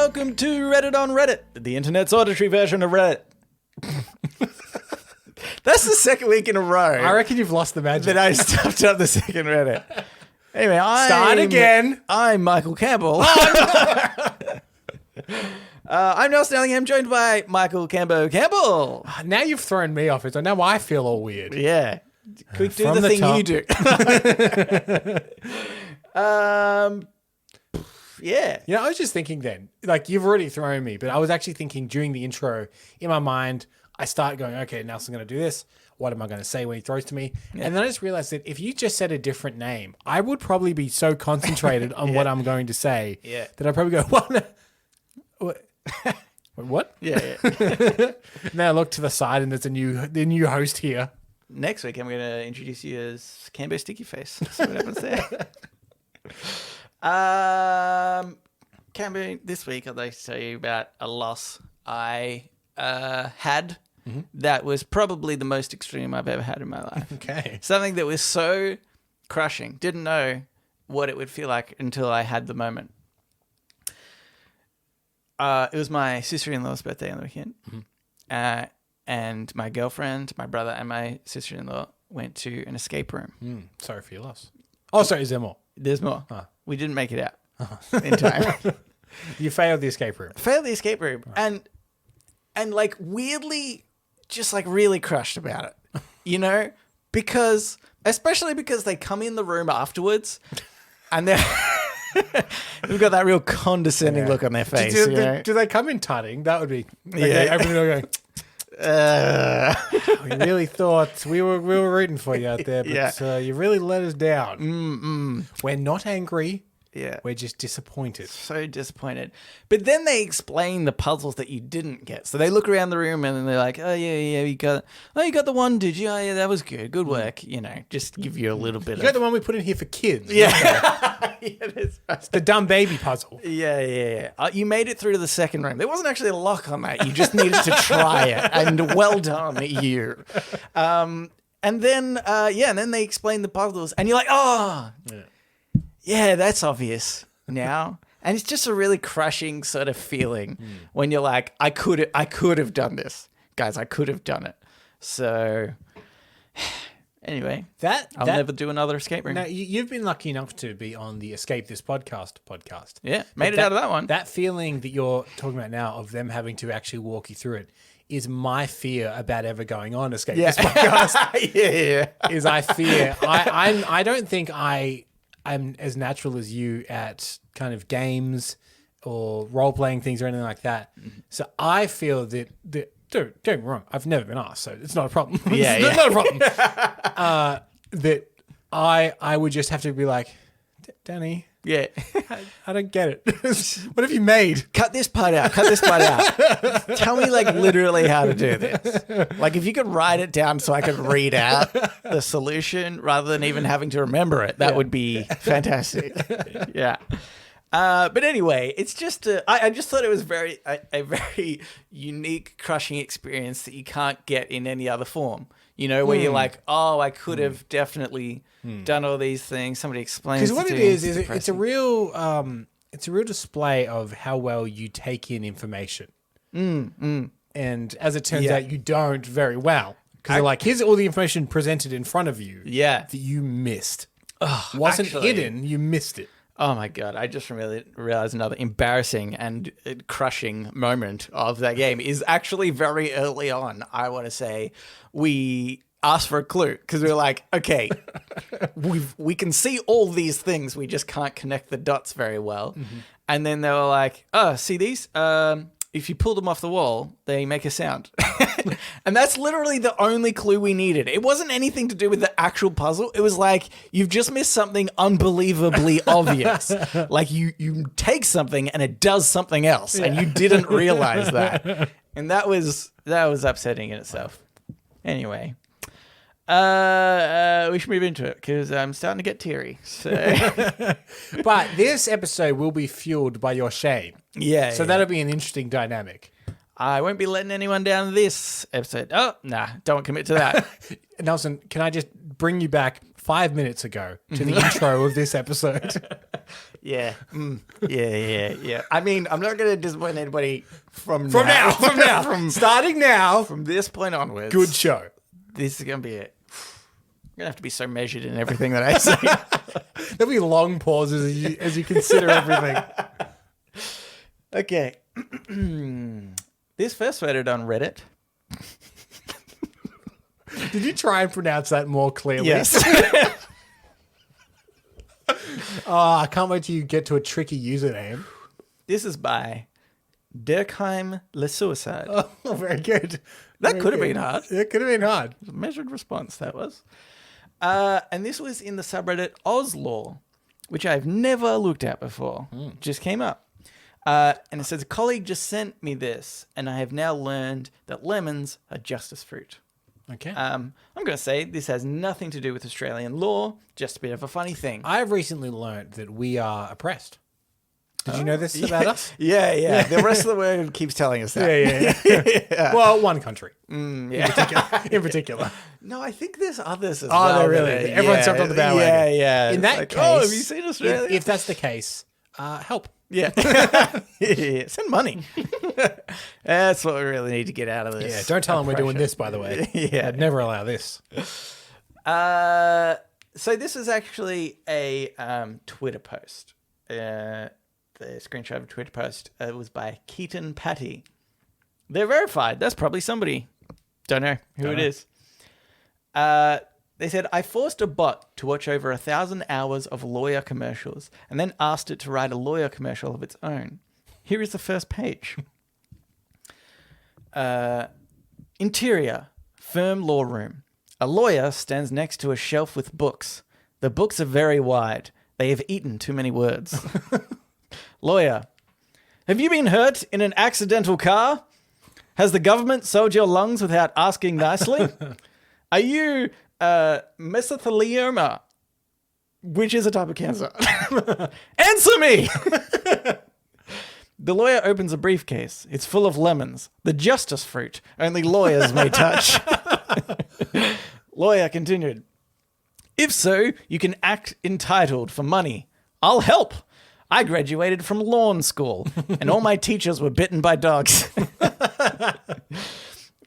welcome to Reddit on Reddit, the internet's auditory version of Reddit. That's the second week in a row. I reckon you've lost the magic. That I stuffed up the second Reddit. Anyway, Start again. I'm Michael Campbell. I'm Noel Snellingham, joined by Michael Campbell. Now you've thrown me off it, so now I feel all weird. Yeah. Quick, do From the thing top. you do. Yeah. You know, I was just thinking then, like, you've already thrown me, but I was actually thinking during the intro, in my mind, I start going, okay, Nelson's going to do this. What am I going to say when he throws to me? Yeah. And then I just realized that if you just said a different name, I would probably be so concentrated on what I'm going to say that I'd probably go, what? What? Yeah. Now I look to the side and there's the new host here. Next week, I'm going to introduce you as Cambo Sticky Face. See what happens there. Cambo, this week I'd like to tell you about a loss I had that was probably the most extreme I've ever had in my life. Okay. Something that was so crushing. Didn't know what it would feel like until I had the moment. It was my sister-in-law's birthday on the weekend. And my girlfriend, my brother, and my sister-in-law went to an escape room. Sorry for your loss. Oh, sorry, is there more? There's more. We didn't make it out in time. You failed the escape room. Failed the escape room. And like weirdly just like really crushed about it. You know? Especially because they come in the room afterwards and they've got that real condescending look on their face. Do they come in tutting? That would be open the door going, we really thought we were rooting for you out there, but you really let us down. We're not angry. Yeah. We're just disappointed. So disappointed. But then they explain the puzzles that you didn't get. So they look around the room and then they're like, oh, yeah, you got the one, did you? Oh, yeah, that was good. Good work. You know, just give you a little bit You got the one we put in here for kids. Yeah. That's right. It's the dumb baby puzzle. Yeah. You made it through to the second room. There wasn't actually a lock on that. You just needed to try it. And well done, you. And then they explain the puzzles and you're like, oh, yeah, that's obvious now. And it's just a really crushing sort of feeling when you're like, I could have done this. Guys, I could have done it. So anyway, I'll never do another escape room. Now, you've been lucky enough to be on the Escape This podcast. Yeah, made it out of that one. That feeling that you're talking about now of them having to actually walk you through it is my fear about ever going on Escape This podcast. Yeah. Is I fear. I don't think I'm as natural as you at kind of games or role-playing things or anything like that. So I feel that don't get me wrong, I've never been asked, so it's not a problem. It's not a problem. That I would just have to be like, Danny, I don't get it. What have you made? Cut this part out. Tell me like literally how to do this. Like if you could write it down so I could read out the solution rather than even having to remember it, that would be fantastic. Yeah. But anyway, it's just I just thought it was a very unique, crushing experience that you can't get in any other form. You know, where you're like, oh, I could have definitely done all these things. Somebody explains. Because what it is it's a real display of how well you take in information. And as it turns out, you don't very well. Because like, here's all the information presented in front of you. Yeah. That you missed. Wasn't hidden. You missed it. Oh my God, I just really realized another embarrassing and crushing moment of that game is actually very early on. I want to say we asked for a clue because we were like, okay, we can see all these things. We just can't connect the dots very well. And then they were like, oh, see these? If you pull them off the wall, they make a sound. And that's literally the only clue we needed. It wasn't anything to do with the actual puzzle. It was like, you've just missed something unbelievably obvious. Like you take something and it does something else and you didn't realize that. And that was upsetting in itself. Anyway, we should move into it because I'm starting to get teary. So. But this episode will be fueled by your shame. Yeah. So that'll be an interesting dynamic. I won't be letting anyone down this episode. Oh, nah, don't commit to that. Nelson, can I just bring you back 5 minutes ago to the intro of this episode? Yeah. Yeah. I mean, I'm not going to disappoint anybody from From now. Starting now. From this point onwards. Good show. This is going to be it. I'm going to have to be so measured in everything that I say. There'll be long pauses as you consider everything. Okay. This first voted on Reddit. Did you try and pronounce that more clearly? Yes. Oh, I can't wait till you get to a tricky username. This is by Durkheim Le Suicide. Oh, very good. That could have been hard. It could have been hard. A measured response, that was. And this was in the subreddit Oslaw, which I've never looked at before. Just came up. And it says, a colleague just sent me this, and I have now learned that lemons are justice fruit. Okay. I'm going to say this has nothing to do with Australian law, just a bit of a funny thing. I've recently learned that we are oppressed. Did you know this about us? Yeah. The rest of the world keeps telling us that. Yeah. Well, one country. Yeah. In particular. No, I think there's others as well. Oh, no, really? Everyone's jumped on the bandwagon. Yeah. In that Like, case, oh, have you seen Australia? If that's the case, help. Yeah. Send money. That's what we really need to get out of this. Yeah, don't tell them we're doing this, by the way. Yeah. I'd never allow this. So this is actually a Twitter post. The screenshot of a Twitter post was by Keaton Patty. They're verified. That's probably somebody. Don't know who it is. They said, I forced a bot to watch over 1,000 hours of lawyer commercials and then asked it to write a lawyer commercial of its own. Here is the first page. Interior, firm law room. A lawyer stands next to a shelf with books. The books are very wide. They have eaten too many words. Lawyer, have you been hurt in an accidental car? Has the government sold your lungs without asking nicely? Are you mesothelioma, which is a type of cancer? Answer me! The lawyer opens a briefcase. It's full of lemons, the justice fruit only lawyers may touch. Lawyer continued. If so, you can act entitled for money. I'll help. I graduated from lawn school, and all my teachers were bitten by dogs.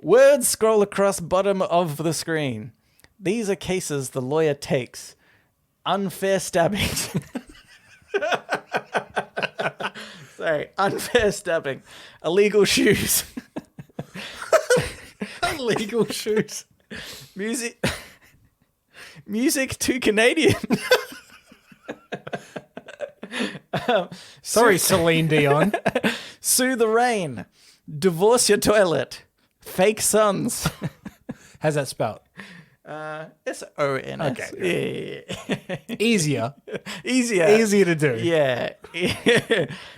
Words scroll across bottom of the screen. These are cases the lawyer takes. Unfair stabbing. Sorry, unfair stabbing. Illegal shoes. Illegal shoes. Music too Canadian. Sorry, Celine Dion. Sue the rain. Divorce your toilet. Fake sons. How's that spelled? S-O-N-S. Okay. Yeah. Easier. Easier to do. Yeah.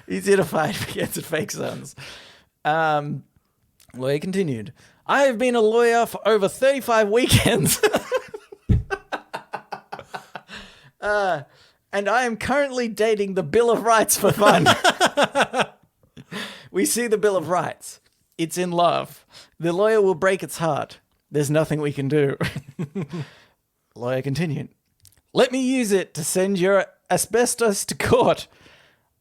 Easier to fight against fake sons. Lawyer continued. I have been a lawyer for over 35 weekends. And I am currently dating the Bill of Rights for fun. We see the Bill of Rights. It's in love. The lawyer will break its heart. There's nothing we can do. Lawyer continued. Let me use it to send your asbestos to court.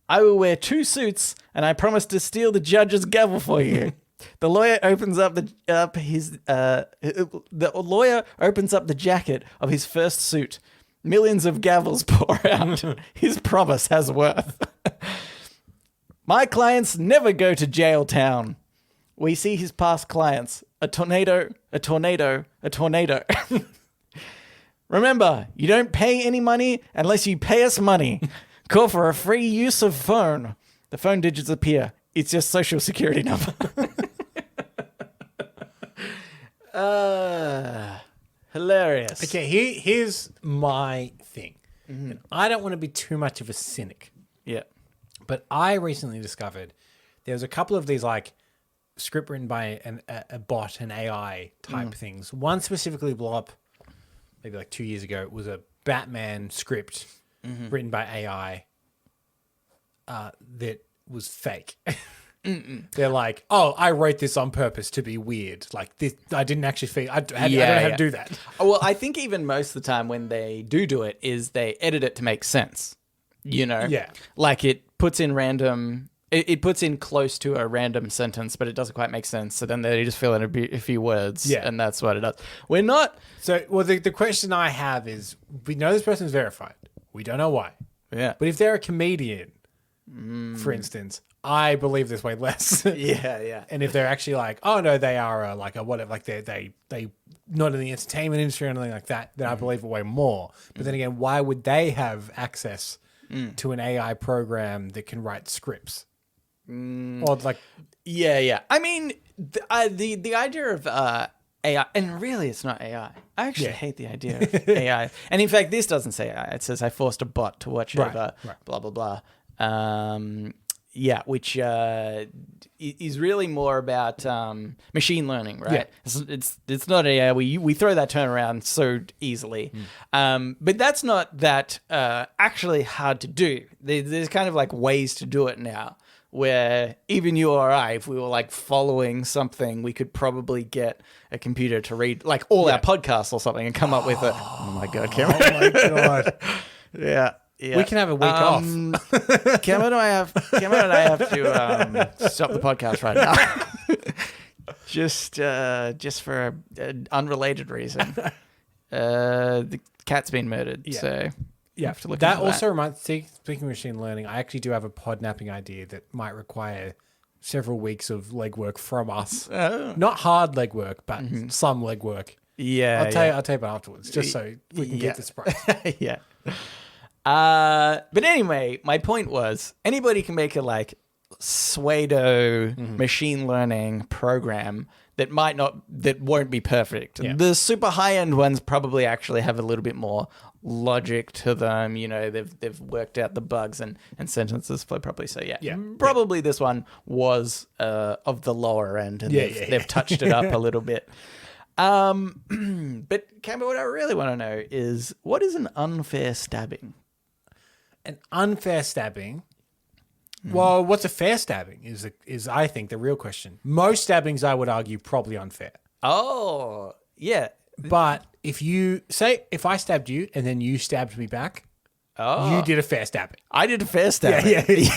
I will wear 2 suits, and I promise to steal the judge's gavel for you. The lawyer opens up the lawyer opens up the jacket of his first suit. Millions of gavels pour out. His promise has worth. My clients never go to jail town. We see his past clients. A tornado, a tornado, a tornado. Remember, you don't pay any money unless you pay us money. Call for a free use of phone. The phone digits appear. It's your social security number. Hilarious. Okay, here's my thing. Mm-hmm. I don't want to be too much of a cynic. Yeah. But I recently discovered there's a couple of these like script written by a bot, an AI type things. One specifically blew up maybe like 2 years ago. It was a Batman script written by AI that was fake. They're like, oh, I wrote this on purpose to be weird. Like this, I didn't actually feel. I don't know how to do that. Well, I think even most of the time when they do it is they edit it to make sense. Yeah. Like it puts in random. It puts in close to a random sentence, but it doesn't quite make sense. So then they just fill in a few words, and that's what it does. We're not. So, well, the question I have is, we know this person's verified. We don't know why. Yeah. But if they're a comedian, for instance, I believe this way less. Yeah. And if they're actually like, oh no, they are like a whatever, like they not in the entertainment industry or anything like that, then I believe it way more. But then again, why would they have access to an AI program that can write scripts? Or like, Yeah. I mean, the idea of AI, and really it's not AI. I actually hate the idea of AI. And in fact, this doesn't say AI. It says I forced a bot to watch over blah, blah, blah. Which is really more about machine learning, right? Yeah. It's not AI. We throw that term around so easily. But that's not that actually hard to do. There's kind of like ways to do it now, where even you or I, if we were like following something, we could probably get a computer to read like all our podcasts or something and come up with a. Oh my god, Cameron! Oh my god! Yeah. We can have a week off. Cameron and I have to stop the podcast right now. just for an unrelated reason. The cat's been murdered, so you have to look that. Into Also reminds. Speaking of machine learning, I actually do have a podnapping idea that might require several weeks of legwork from us. Not hard legwork, but some legwork. Yeah, I'll tell you about afterwards, just so we can get this price. Yeah. But anyway, my point was anybody can make a like pseudo machine learning program that won't be perfect. Yeah. The super high end ones probably actually have a little bit more logic to them. You know, they've worked out the bugs and sentences flow properly. So probably this one was of the lower end, and they've touched it up a little bit. But Campbell, what I really want to know is, what is an unfair stabbing? An unfair stabbing. Well, what's a fair stabbing is I think the real question. Most stabbings, I would argue, probably unfair. Oh, yeah. But if I stabbed you and then you stabbed me back, you did a fair stabbing. I did a fair stabbing.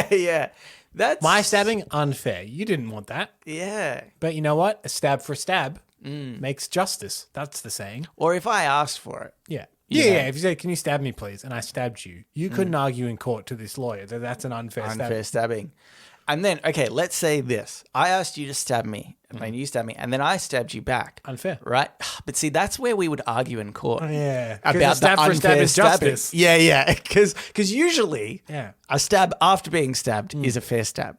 Yeah. That's my stabbing, unfair. You didn't want that. Yeah. But you know what? A stab for a stab makes justice. That's the saying. Or if I asked for it. Yeah. Yeah. If you say, "Can you stab me, please?" and I stabbed you, you couldn't argue in court to this lawyer that that's an unfair stabbing. And then, okay, let's say this. I asked you to stab me, and then you stabbed me, and then I stabbed you back. Unfair. Right? But see, that's where we would argue in court. Yeah. About stab the for stab unfair is stabbing. justice. Yeah. Because usually a stab after being stabbed is a fair stab.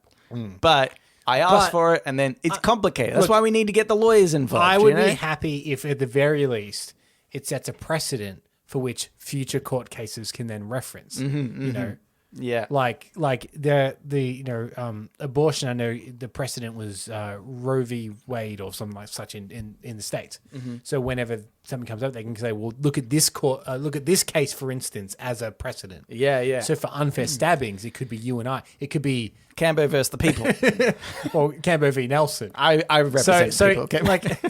But I asked for it, and then it's complicated. That's why we need to get the lawyers involved. I would be happy if, at the very least, it sets a precedent for which future court cases can then reference. You know, like the abortion. I know the precedent was Roe v. Wade or something like such in the States. So whenever something comes up, they can say, "Well, look at this court. Look at this case, for instance, as a precedent." Yeah. So for unfair stabbings, it could be you and I. It could be Cambo versus the people. or Cambo v. Nelson. I represent people. Like.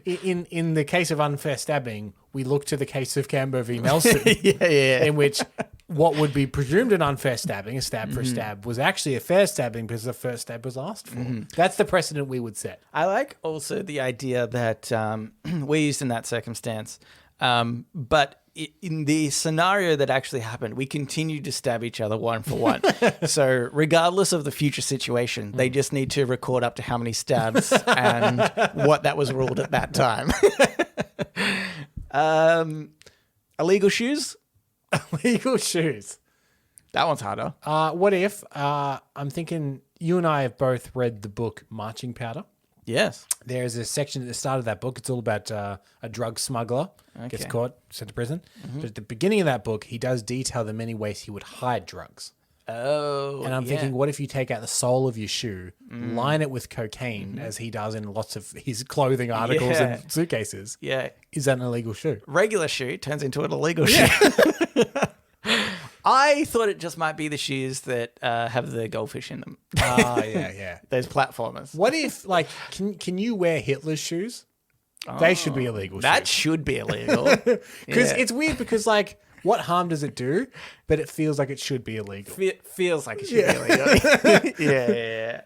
In the case of unfair stabbing, we look to the case of Cambo v. Nelson, in which what would be presumed an unfair stabbing, a stab for a stab, was actually a fair stabbing because the first stab was asked for. That's the precedent we would set. I like also the idea that we're used in that circumstance, but in the scenario that actually happened, we continued to stab each other one for one. So regardless of the future situation, they just need to record up to how many stabs and what that was ruled at that time. Illegal shoes? Illegal shoes. That one's harder. What if, I'm thinking you and I have both read the book Marching Powder. Yes. There's a section at the start of that book. It's all about a drug smuggler gets caught, sent to prison. But at the beginning of that book, he does detail the many ways he would hide drugs. Oh, and I'm thinking, what if you take out the sole of your shoe, line it with cocaine, as he does in lots of his clothing articles and suitcases? Yeah. Is that an illegal shoe? Regular shoe turns into an illegal shoe. I thought it just might be the shoes that have the goldfish in them. Yeah. Those platformers. What if, like, can you wear Hitler's shoes? They should be illegal. That should be illegal. Because it's weird because, like, what harm does it do? But it feels like it should be illegal. Feels like it should be illegal. Yeah.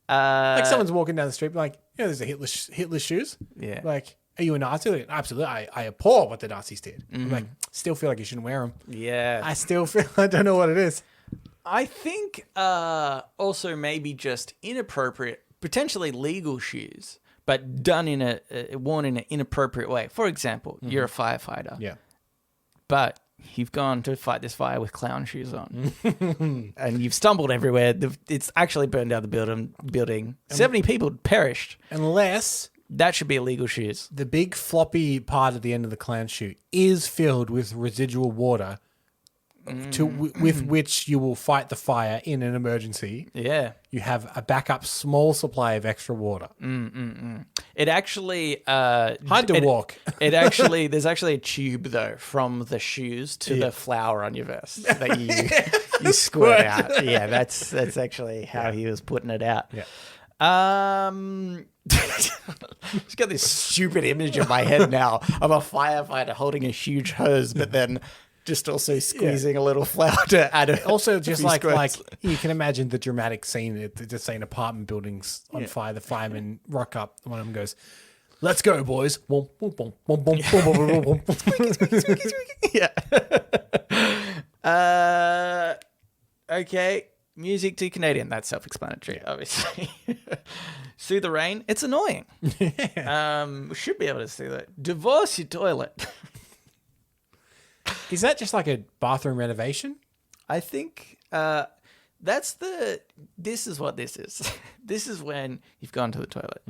Like someone's walking down the street, like, there's a Hitler shoes. Yeah. Like, are you a Nazi? Like, absolutely. I abhor what the Nazis did. I'm like, still feel like you shouldn't wear them. Yeah. I still feel, I don't know what it is. I think also maybe just inappropriate, potentially legal shoes, but worn in an inappropriate way. For example, you're a firefighter. Yeah. But you've gone to fight this fire with clown shoes on. And you've stumbled everywhere. It's actually burned down the building. 70 people perished. Unless That should be illegal shoes. the big floppy part at the end of the clown shoe is filled with residual water with which you will fight the fire in an emergency. Yeah. You have a backup small supply of extra water. It actually... Hard to walk. There's actually a tube, though, from the shoes to the flour on your vest that you squirt out. Yeah, that's actually how he was putting it out. Yeah. Just got this stupid image in my head now of a firefighter holding a huge hose, but then just also squeezing a little flour to add it. Also, just like you can imagine the dramatic scene at just say an apartment building's on fire. The firemen rock up. One of them goes, "Let's go, boys!" Yeah. Okay. Music to Canadian. That's self-explanatory, obviously. Sue the rain. It's annoying. We should be able to see that. Divorce your toilet. Is that just like a bathroom renovation? I think this is what this is. This is when you've gone to the toilet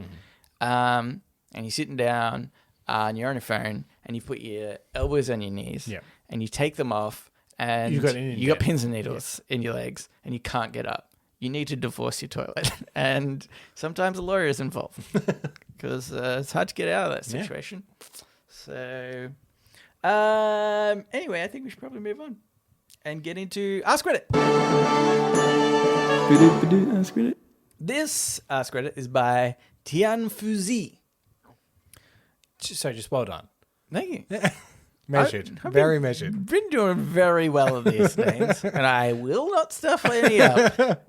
and you're sitting down and you're on your phone and you put your elbows on your knees and you take them off and you got pins and needles in your legs and you can't get up. You need to divorce your toilet. And sometimes a lawyer is involved because it's hard to get out of that situation. So... anyway, I think we should probably move on and get into Ask Reddit. Ask Reddit. This Ask Reddit is by Tian Fuzi. So just well done. Thank you. Measured. Very measured. Been doing very well with these names, and I will not stuff any up.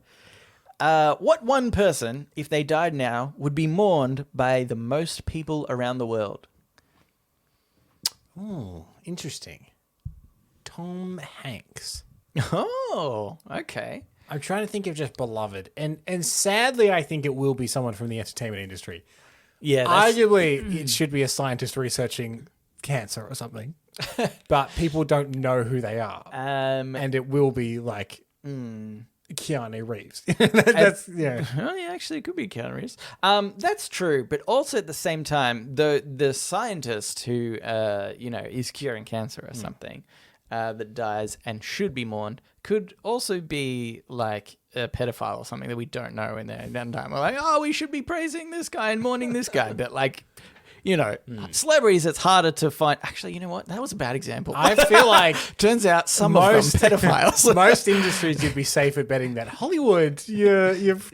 What one person, if they died now, would be mourned by the most people around the world? Oh, interesting. Tom Hanks. Oh, okay. I'm trying to think of just beloved. And sadly, I think it will be someone from the entertainment industry. Yeah. Arguably, it should be a scientist researching cancer or something. But people don't know who they are. And it will be like Keanu Reeves. That's Oh, yeah, actually, it could be Keanu Reeves. That's true, but also at the same time, the scientist who is curing cancer or something that dies and should be mourned could also be like a pedophile or something that we don't know in their downtime. We're like, oh, we should be praising this guy and mourning this guy, but like. Celebrities, it's harder to find. Actually, you know what? That was a bad example. I feel like turns out some of them pedophiles. Most industries, you'd be safe at betting that Hollywood, you've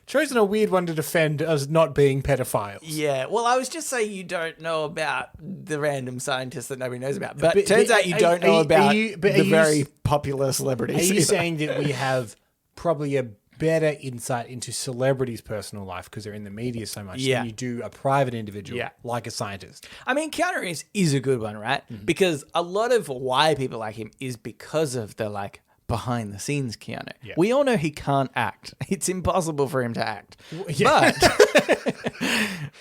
chosen a weird one to defend as not being pedophiles. Yeah. Well, I was just saying you don't know about the random scientists that nobody knows about. But turns out you don't know about the very popular celebrities. Are you saying that we have probably a better insight into celebrities' personal life because they're in the media so much than you do a private individual like a scientist? I mean, Keanu Reeves is a good one, right? Because a lot of why people like him is because of the like behind the scenes Keanu. Yeah. We all know he can't act. It's impossible for him to act. Yeah.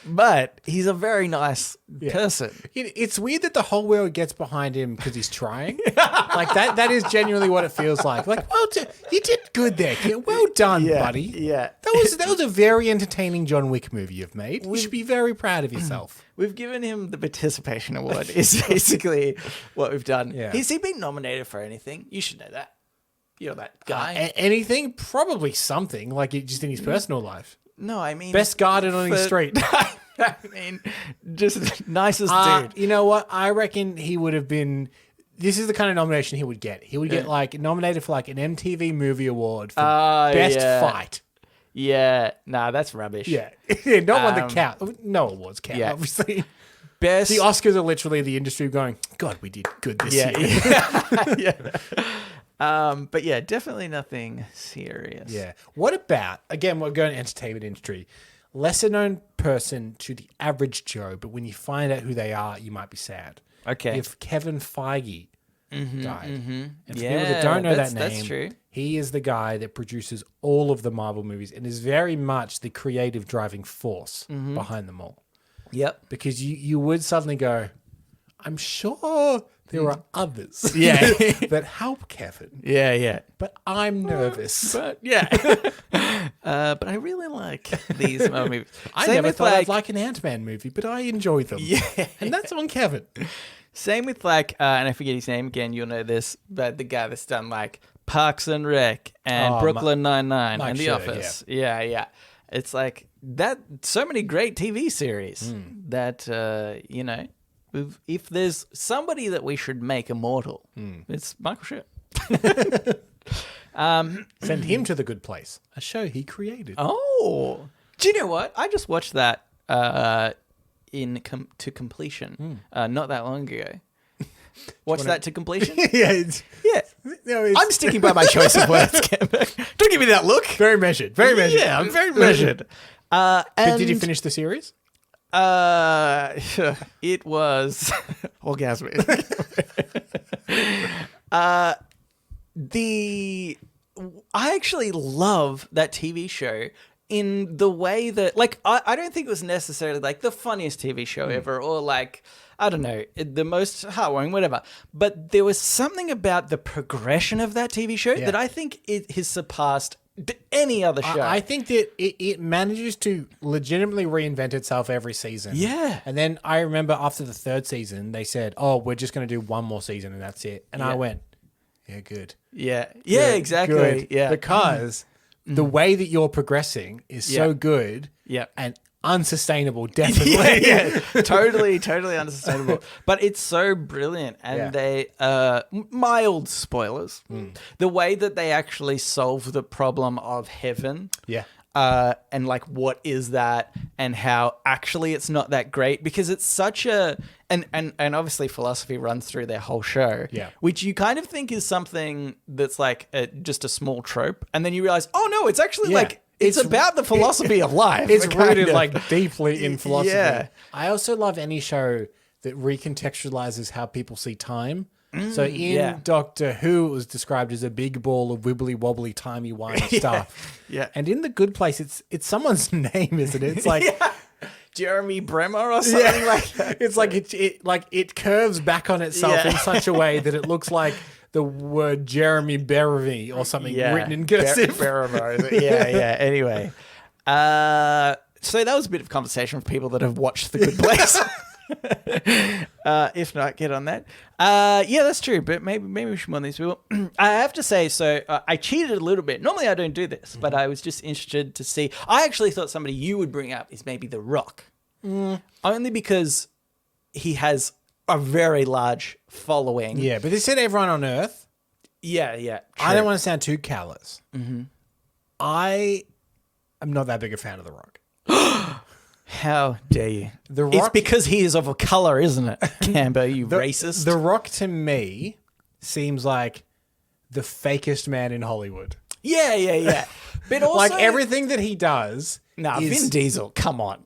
But he's a very nice person. It's weird that the whole world gets behind him because he's trying. Like that is genuinely what it feels like. Like, well, you did good there. Well done, buddy. Yeah. That was a very entertaining John Wick movie you've made. You should be very proud of yourself. We've given him the participation award is basically what we've done. Yeah. Has he been nominated for anything? You should know that. You're that guy. Anything? Probably something, like just in his personal life. No, I mean... Best garden on his street. I mean, just nicest dude. You know what? I reckon he would have been... This is the kind of nomination he would get. He would get like nominated for like an MTV Movie Award for Best Fight. Yeah. Nah, that's rubbish. Yeah. Not one that count. No awards count, obviously. best. The Oscars are literally the industry going, God, we did good this year. But yeah, definitely nothing serious. Yeah. What about, again, we're going to entertainment industry, lesser known person to the average Joe, but when you find out who they are, you might be sad. Okay. If Kevin Feige died. And for Yeah, people that don't know that that's name, true. he is the guy that produces all of the Marvel movies and is very much the creative driving force behind them all. Yep. Because you would suddenly go, I'm sure there are others that help Kevin, Yeah. but I'm nervous. But yeah. But I really like these Marvel movies. I Same never with, thought I'd like, like an Ant-Man movie, but I enjoy them. Yeah. And that's on Kevin. Same with like, and I forget his name again. You'll know this, but the guy that's done like Parks and Rec and Brooklyn Nine-Nine and The Office. Yeah. It's like that. So many great TV series that you know. If there's somebody that we should make immortal, it's Michael Schur. Send him to The Good Place, a show he created. Oh, do you know what? I just watched that to completion not that long ago. Watched that to completion? Yeah. No, I'm sticking by my choice of words. Don't give me that look. very measured. Very measured. Yeah, I'm very measured. But did you finish the series? It was orgasmic. I actually love that TV show in the way that, like, I don't think it was necessarily like the funniest TV show ever, or like, I don't know, the most heartwarming, whatever. But there was something about the progression of that TV show that I think it has surpassed any other show. I think that it manages to legitimately reinvent itself every season. Yeah. And then I remember after the third season, they said, oh, we're just going to do one more season and that's it. And I went, yeah, good. Yeah, Good, exactly. good. Yeah. Because the way that you're progressing is so good and unsustainable, definitely. yeah. Totally unsustainable. But it's so brilliant. And they, mild spoilers, the way that they actually solve the problem of heaven. Yeah. And like, what is that? And how actually it's not that great, because it's such a, and obviously philosophy runs through their whole show, which you kind of think is something that's like just a small trope. And then you realize, oh no, it's actually like, it's about the philosophy of life. It's rooted like deeply in philosophy. Yeah. I also love any show that recontextualizes how people see time. So in Doctor Who, it was described as a big ball of wibbly wobbly timey wimey stuff. Yeah. And in The Good Place, it's someone's name, isn't it? It's like Jeremy Bremer or something like that. It's like it curves back on itself in such a way that it looks like the word Jeremy Beremy or something written in cursive. Yeah. Anyway, so that was a bit of conversation for people that have watched The Good Place. If not, get on that. Yeah, that's true. But maybe we should warn these people. I have to say, so I cheated a little bit. Normally, I don't do this, but I was just interested to see. I actually thought somebody you would bring up is maybe The Rock, only because he has a very large following. Yeah, but they said everyone on Earth. Yeah. I True. don't want to sound too callous. I am not that big a fan of The Rock. How dare you? The It's Rock, because he is of a color, isn't it, Camber? You racist. The Rock to me seems like the fakest man in Hollywood. Yeah. But also, Like everything that he does. Nah, is, Vin Diesel. Come on.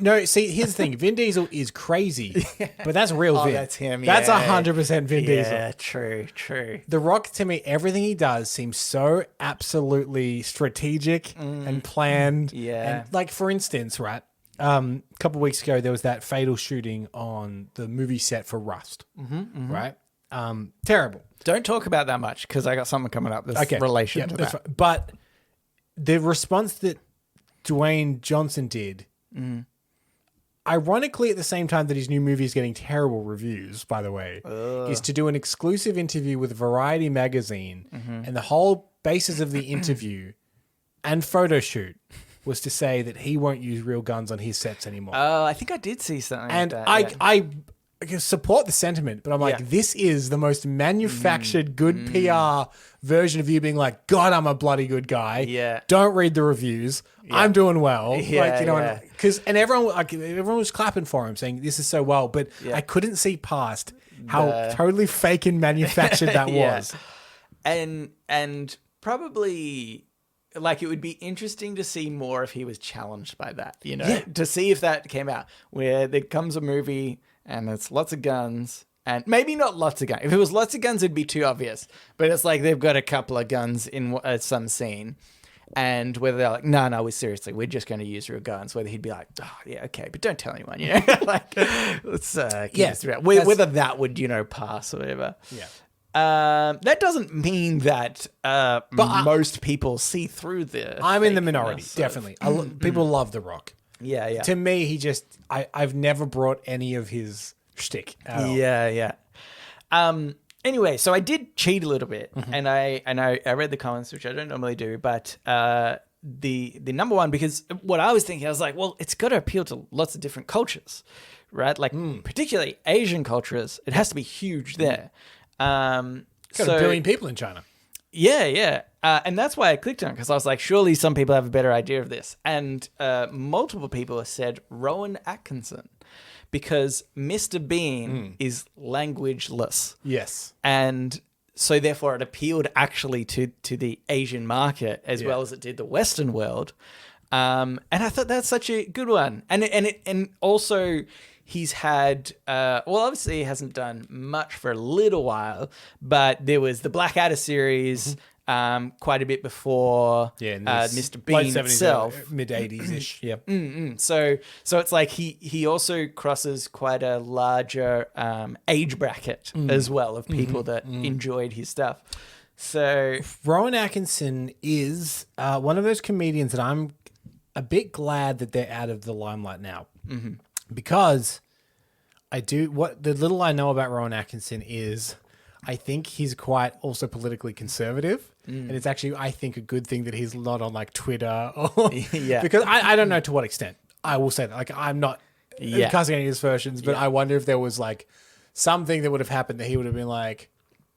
No, see, here's the thing. Vin Diesel is crazy, but that's real Vin. That's him. That's yeah. 100% Vin Diesel. Yeah, true. The Rock, to me, everything he does seems so absolutely strategic and planned. Yeah. And like, for instance, right, a couple of weeks ago, there was that fatal shooting on the movie set for Rust, right? Terrible. Don't talk about that much, because I got something coming up that's relation to that's that. fine. But the response that Dwayne Johnson did, ironically at the same time that his new movie is getting terrible reviews, by the way, is to do an exclusive interview with Variety magazine. And the whole basis of the interview and photo shoot was to say that he won't use real guns on his sets anymore. I think I did see something and like that. I support the sentiment, but I'm like, Yeah. this is the most manufactured good PR version of you being like, God, I'm a bloody good guy. Yeah. Don't read the reviews. I'm doing well. Yeah, yeah. Because everyone was clapping for him, saying this is so well, but I couldn't see past how totally fake and manufactured that Yeah. was. And probably like it would be interesting to see more if he was challenged by that, you know, to see if that came out where there comes a movie and it's lots of guns and maybe not lots of guns. If it was lots of guns, it'd be too obvious, but it's like they've got a couple of guns in some scene and whether they're like, no, we're just going to use real guns, whether he'd be like, oh yeah, okay, but don't tell anyone, you know, like let's keep this real. Whether that would, you know, pass or whatever. Yeah. That doesn't mean that most people see through the. I'm in the minority, definitely. People love The Rock. Yeah, yeah. To me, I've never brought any of his shtick at all. Yeah. Anyway, so I did cheat a little bit, and I read the comments, which I don't normally do, but the number one, because what I was thinking, I was like, well, it's got to appeal to lots of different cultures, right? Like particularly Asian cultures, it has to be huge there. Got a billion people in China. Yeah. And that's why I clicked on it, because I was like, surely some people have a better idea of this. And multiple people have said Rowan Atkinson, because Mr. Bean is languageless. Yes. And so therefore it appealed actually to the Asian market as well as it did the Western world. And I thought that's such a good one. And also he's had, obviously he hasn't done much for a little while, but there was the Blackadder series quite a bit before Mr. Bean itself. Mid-80s-ish, yeah. So it's like he also crosses quite a larger age bracket as well of people that enjoyed his stuff. So Rowan Atkinson is one of those comedians that I'm a bit glad that they're out of the limelight now. Because what the little I know about Rowan Atkinson is I think he's quite also politically conservative. And it's actually, I think, a good thing that he's not on like Twitter. Because I don't know to what extent. I will say that. Like, I'm not casting any of his versions, but I wonder if there was like something that would have happened that he would have been like,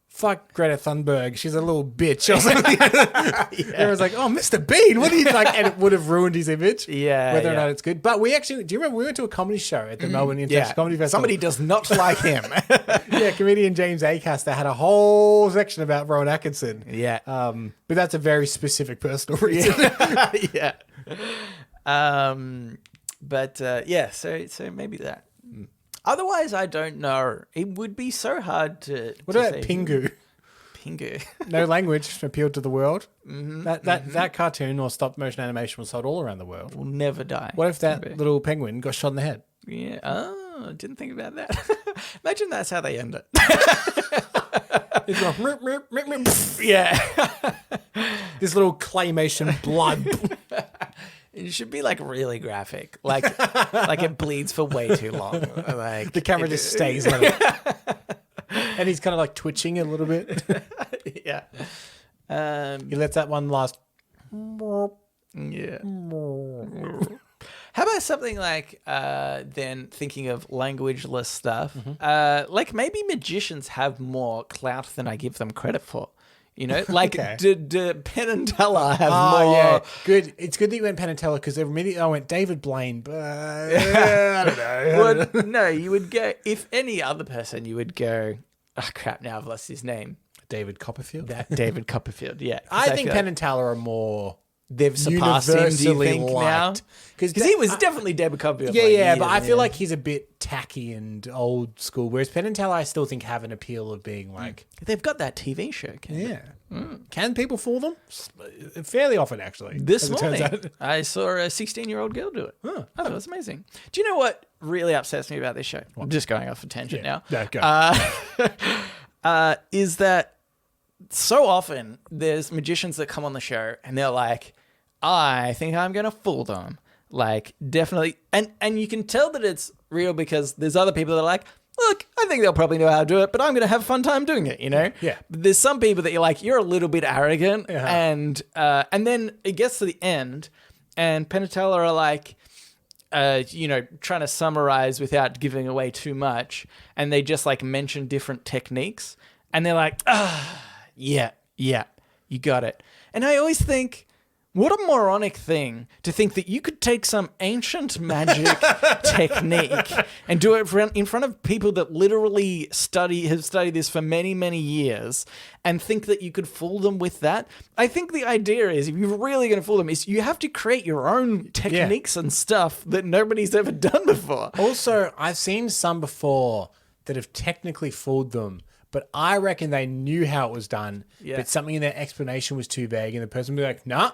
fuck Greta Thunberg, she's a little bitch or something. Everyone's like, oh, Mr. Bean, what are you like? And it would have ruined his image. Whether or not it's good. But we actually, do you remember we went to a comedy show at the Melbourne International Comedy Festival? Somebody does not like him. Comedian James Acaster had a whole section about Rowan Atkinson. Yeah. But that's a very specific personal reason. So maybe that. Otherwise, I don't know. It would be so hard to. What about Pingu? Pingu. No language appealed to the world. That cartoon or stop motion animation was sold all around the world. Will never die. What if that little penguin got shot in the head? Yeah. Oh, didn't think about that. Imagine that's how they end it. It's going, meep, meep, meep, meep. Yeah. This little claymation blood. It should be like really graphic, like it bleeds for way too long. Like the camera just stays on it, and he's kind of like twitching a little bit. Yeah, he lets that one last. Yeah. How about something like then thinking of languageless stuff? Like maybe magicians have more clout than I give them credit for. You know, like do Penn and Teller have more? Yeah, good. It's good that you went Penn and Teller because immediately I went David Blaine, but I don't know. Well, no, you would go if any other person. You would go. Oh crap! Now I've lost his name. David Copperfield. David Copperfield. Yeah, I think Penn and Teller are more. They've surpassed him. Do you think now? Because he was definitely David Copperfield. Yeah, but I feel like he's a bit tacky and old school. Whereas Penn and Teller, I still think have an appeal of being like they've got that TV show. Can people fool them? Fairly often, actually. This morning, I saw a 16-year-old girl do it. Oh, that was amazing. Do you know what really upsets me about this show? I'm just going off a tangent now. Yeah, go. Is that so often there's magicians that come on the show and they're like, I think I'm going to fool them. Like, definitely. And you can tell that it's real because there's other people that are like, look, I think they'll probably know how to do it, but I'm going to have a fun time doing it, you know? Yeah. But there's some people that you're like, you're a little bit arrogant. And then it gets to the end and Penn and Teller are like, trying to summarize without giving away too much, and they just like mention different techniques, and they're like, yeah, you got it. And I always think, what a moronic thing to think that you could take some ancient magic technique and do it in front of people that literally have studied this for many, many years, and think that you could fool them with that. I think the idea is, if you're really going to fool them, is you have to create your own techniques and stuff that nobody's ever done before. Also, I've seen some before that have technically fooled them, but I reckon they knew how it was done, but something in their explanation was too vague, and the person would be like, nah.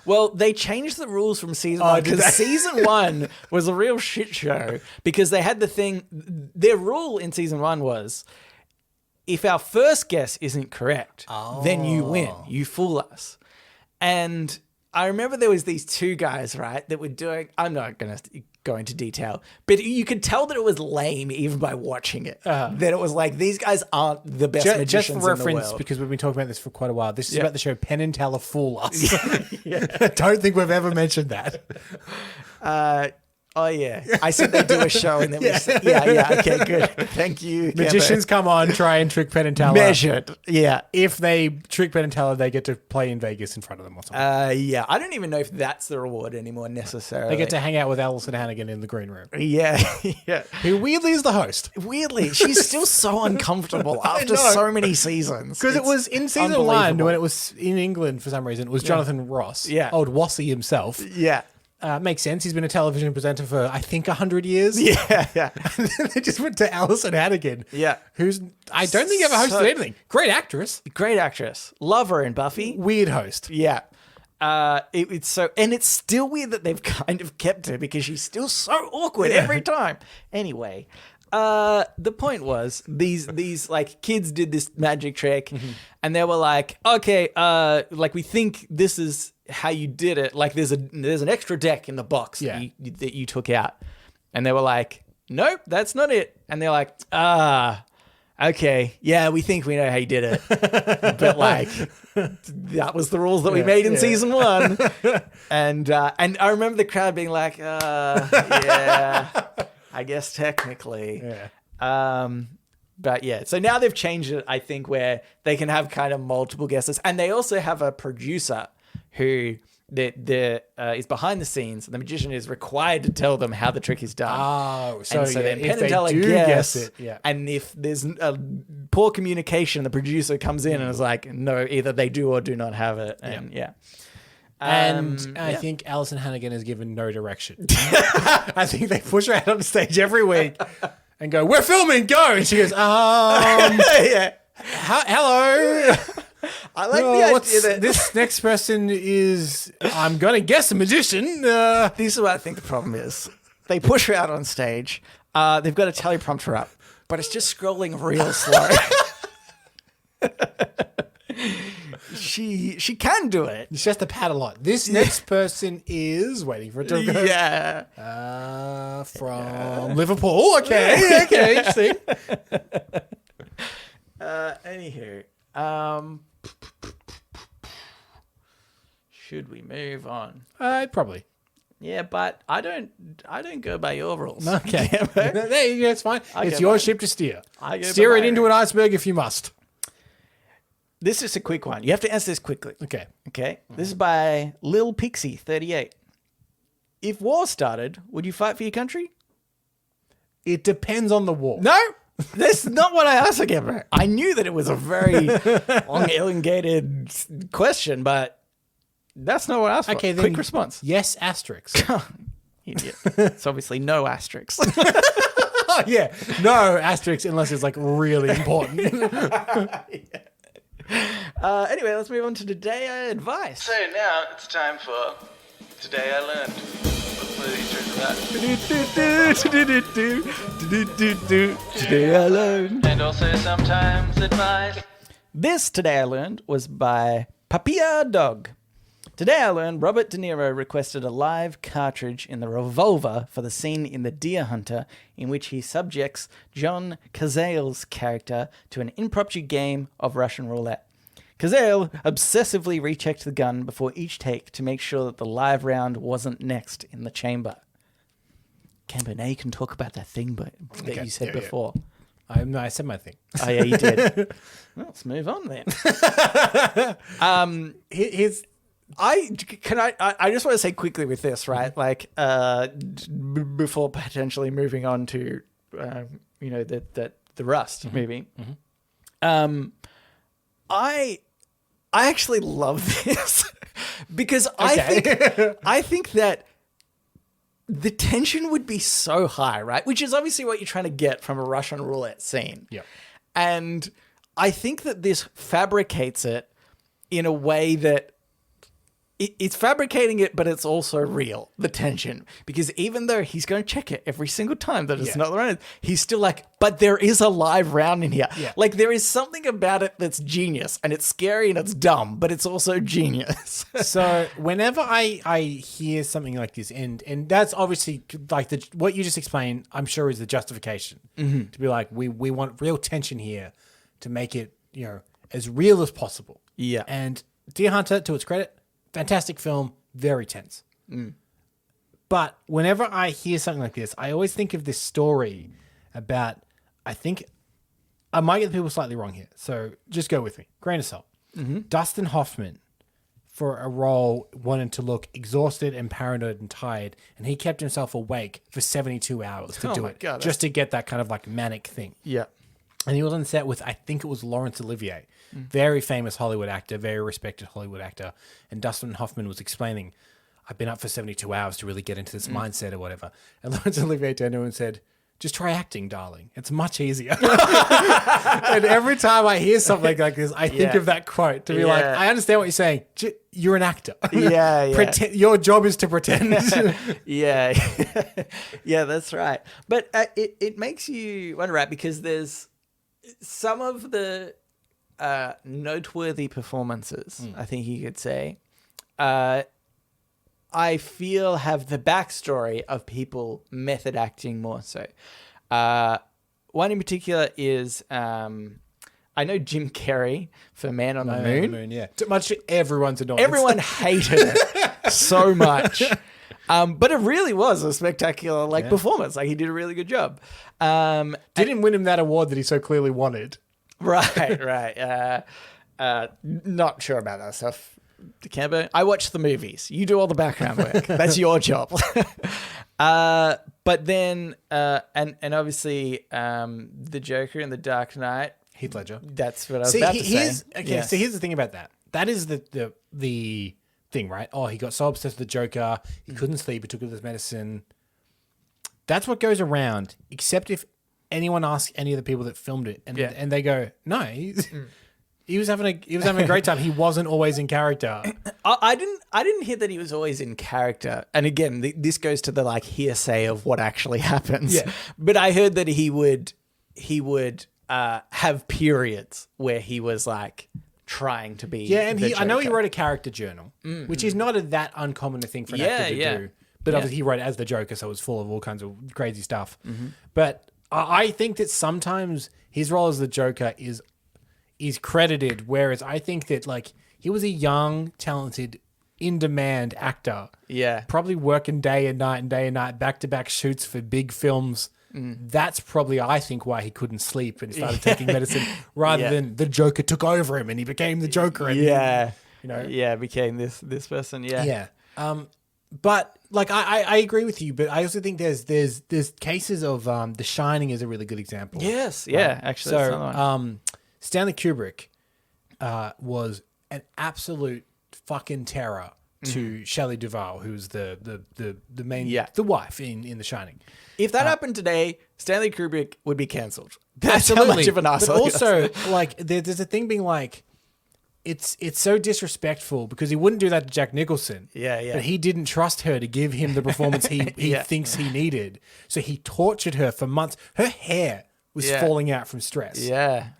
Well, they changed the rules from season one, because season one was a real shit show, because they had their rule in season one was, if our first guess isn't correct, then you win. You fool us. And I remember there was these two guys, right, that were doing, I'm not going to go into detail, but you could tell that it was lame even by watching it. That it was like, these guys aren't the best magicians just for in the reference, world. because we've been talking about this for quite a while. This is about the show Penn and Teller Fool Us. I don't think we've ever mentioned that. Oh, yeah. I said they do a show and then we said, yeah, okay, good. Thank you. Magicians come on, try and trick Penn and Teller. Measured, yeah. If they trick Penn and Teller, they get to play in Vegas in front of them or something. Yeah. I don't even know if that's the reward anymore necessarily. They get to hang out with Alison Hannigan in the green room. Yeah, yeah. Who weirdly is the host. Weirdly, she's still so uncomfortable after so many seasons. Because it was in season one, when it was in England for some reason, it was Jonathan Ross. Yeah. Old Wassy himself. Yeah. Makes sense. He's been a television presenter for, I think, 100 years. Yeah. And then they just went to Alison Hannigan. Yeah. Who's, I don't think ever hosted anything. Great actress. Great actress. Love her in Buffy. Weird host. Yeah. It's so, and it's still weird that they've kind of kept her because she's still so awkward every time. Anyway, the point was these like kids did this magic trick, and they were like, okay, like we think this is how you did it. Like there's an extra deck in the box that you took out, and they were like, nope, that's not it. And they're like, okay, yeah, we think we know how you did it, but like that was the rules that we made in season one. And I remember the crowd being like, yeah, I guess technically. But yeah, so now they've changed it, I think, where they can have kind of multiple guesses, and they also have a producer who is behind the scenes. The magician is required to tell them how the trick is done. Oh, so, and so then Penn and Teller guess it. Yeah. And if there's a poor communication, the producer comes in and is like, no, either they do or do not have it. And I think Alison Hannigan is given no direction. I think they push her out on stage every week and go, we're filming, go. And she goes, hello. I like the idea that this next person is, I'm going to guess a magician. This is what I think the problem is. They push her out on stage. They've got a teleprompter up, but it's just scrolling real slow. She can do it. She has to pad a lot. This next person is waiting for it to go. Yeah. From Liverpool. Okay, interesting. Anywho. Should we move on? Probably. Yeah, but I don't go by your rules. Okay. There you go, it's fine. It's your ship to steer. Steer it into an iceberg if you must. This is a quick one. You have to answer this quickly. Okay. This is by Lil Pixie 38. If war started, would you fight for your country? It depends on the war. No, that's not what I asked again, bro. I knew that it was a very long, elongated question, but that's not what I asked for. Then quick response. Yes, asterisk. Idiot. It's obviously no asterisks. Oh, yeah. No asterisk unless it's like really important. Anyway, let's move on to Today Advice. So now it's time for Today I Learned. Today I Learned. And also sometimes advice. This Today I Learned was by Papilla Dog. Today I learned Robert De Niro requested a live cartridge in the revolver for the scene in The Deer Hunter in which he subjects John Cazale's character to an impromptu game of Russian roulette. Cazale obsessively rechecked the gun before each take to make sure that the live round wasn't next in the chamber. Camber, now you can talk about that thing that you said before. I said my thing. Oh, yeah, you did. Well, let's move on then. I just want to say quickly with this, right? Like, before potentially moving on to, the Rust movie. I actually love this because I think that the tension would be so high, right? Which is obviously what you're trying to get from a Russian roulette scene. Yeah. And I think that this fabricates it in a way that it's fabricating it, but it's also real, the tension. Because even though he's going to check it every single time that it's not the right, he's still like, but there is a live round in here. Yeah. Like, there is something about it that's genius, and it's scary and it's dumb, but it's also genius. So whenever I hear something like this, and that's obviously like what you just explained, I'm sure is the justification to be like, we want real tension here to make it, as real as possible. Yeah. And Deer Hunter, to its credit, fantastic film, very tense. But whenever I hear something like this, I always think of this story about, I think I might get the people slightly wrong here, so just go with me. Grain of salt. Dustin Hoffman, for a role, wanted to look exhausted and paranoid and tired, and he kept himself awake for 72 hours to do it, just to get that kind of like manic thing. Yeah. And he was on set with, I think it was Laurence Olivier, very famous Hollywood actor, very respected Hollywood actor. And Dustin Hoffman was explaining, I've been up for 72 hours to really get into this mindset or whatever. And Laurence Olivier turned to him and said, just try acting, darling. It's much easier. And every time I hear something like this, I think of that quote to be like, I understand what you're saying. You're an actor. Pretend, your job is to pretend. Yeah, that's right. But it makes you wonder, right? Because there's some of the noteworthy performances, I think you could say, I feel have the backstory of people method acting more so. One in particular is, I know Jim Carrey for Man on the Moon. Yeah. Much to everyone's annoyance. Everyone hated it so much. But it really was a spectacular performance. Like, he did a really good job. Didn't win him that award that he so clearly wanted. Right. Not sure about that stuff. Camber, I watch the movies. You do all the background work. That's your job. But then, and obviously, the Joker in The Dark Knight. Heath Ledger. That's what I was about to say. Okay, so here's the thing about that. That is the thing, right? Oh, he got so obsessed with the Joker, he couldn't sleep, he took all this medicine. That's what goes around, except if anyone asks any of the people that filmed it, and they go, no, he was having a great time. He wasn't always in character. I didn't hear that he was always in character. And again, this goes to the like hearsay of what actually happens. Yeah. But I heard that he would have periods where he was like trying to be. Yeah, and I know he wrote a character journal, which is not that uncommon a thing for an actor to do. But obviously he wrote it as the Joker, so it was full of all kinds of crazy stuff. But I think that sometimes his role as the Joker is credited, whereas I think that like he was a young, talented, in-demand actor. Yeah. Probably working day and night, back-to-back shoots for big films. That's probably, I think, why he couldn't sleep and started taking medicine rather than the Joker took over him and he became the Joker. And, became this person. Yeah. But like I agree with you, but I also think there's cases of The Shining is a really good example. Yes. Yeah. Actually, that's another one. Stanley Kubrick was an absolute fucking terror to Shelley Duvall, who's the main the wife in The Shining. If that happened today, Stanley Kubrick would be cancelled. That's how much of an asshole. But also, like, there's a thing being like, it's so disrespectful because he wouldn't do that to Jack Nicholson. Yeah. But he didn't trust her to give him the performance he thinks he needed. So he tortured her for months. Her hair was falling out from stress.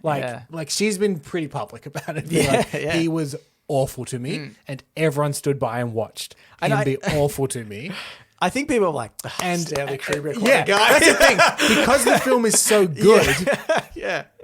Like she's been pretty public about it. He was awful to me, and everyone stood by and watched him be awful to me. I think people are like, Stanley Kubrick, what a guy. That's the thing. Because the film is so good.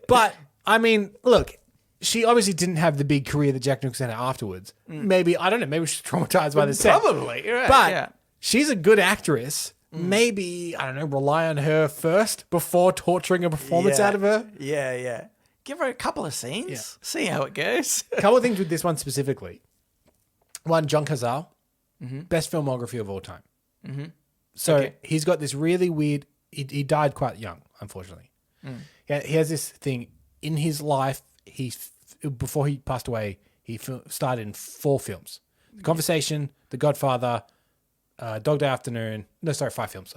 But, I mean, look, she obviously didn't have the big career that Jack Nicholson had afterwards. Maybe, I don't know, maybe she's traumatized by the set. Probably. Right, but she's a good actress. maybe, I don't know, rely on her first before torturing a performance out of her. Yeah, yeah. Give her a couple of scenes. See how it goes. A couple of things with this one specifically. One, John Cazale, best filmography of all time. So he's got this really weird... He died quite young, unfortunately. He has this thing in his life. Before he passed away, he starred in 4 films: The Conversation, The Godfather, Dog Day Afternoon. No, sorry, 5 films.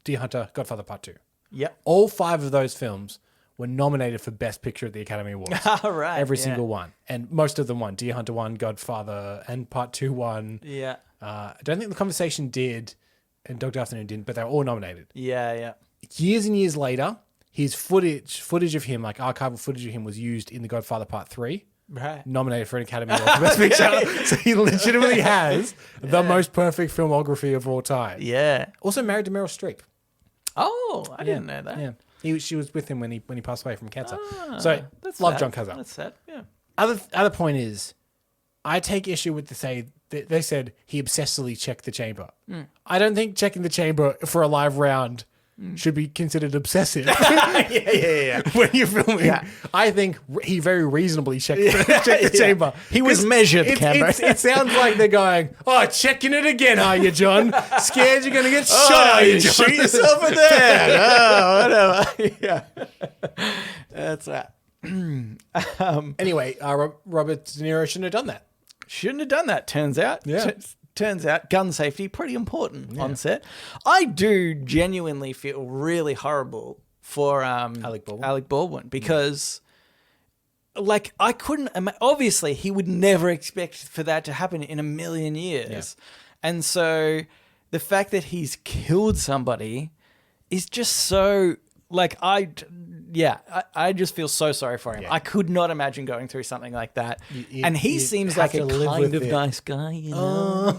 Deer Hunter, Godfather Part 2. Yep. All 5 of those films were nominated for Best Picture at the Academy Awards. All right. Every single one, and most of them won. Deer Hunter won, Godfather and Part 2 won. Yeah. I don't think The Conversation did, and Dog Day Afternoon didn't, but they were all nominated. Yeah, yeah. Years and years later, his footage of him, like archival footage of him, was used in The Godfather Part 3. Right. Nominated for an Academy Award for Best Picture. So he legitimately has the most perfect filmography of all time. Yeah. Also married to Meryl Streep. Oh, I didn't know that. Yeah. She was with him when he passed away from cancer. So That's love sad. John Cazale. That's sad. Yeah. Other point is, I take issue with they said he obsessively checked the chamber. I don't think checking the chamber for a live round should be considered obsessive. Yeah. When you're filming, I think he very reasonably checked the chamber. He was measured, Camber. It sounds like they're going, "Oh, checking it again, are you, John? Scared you're going to get shot, are you, John? Shoot yourself in the head. Oh, whatever. Yeah. That's that. Anyway, Robert De Niro shouldn't have done that. Shouldn't have done that, turns out. Yeah. Turns out gun safety, pretty important on set. I do genuinely feel really horrible for Alec Baldwin because, like, I couldn't obviously, he would never expect for that to happen in a million years. Yeah. And so the fact that he's killed somebody is just so, like, I just feel so sorry for him. Yeah. I could not imagine going through something like that. And he seems like a kind of nice guy, you know?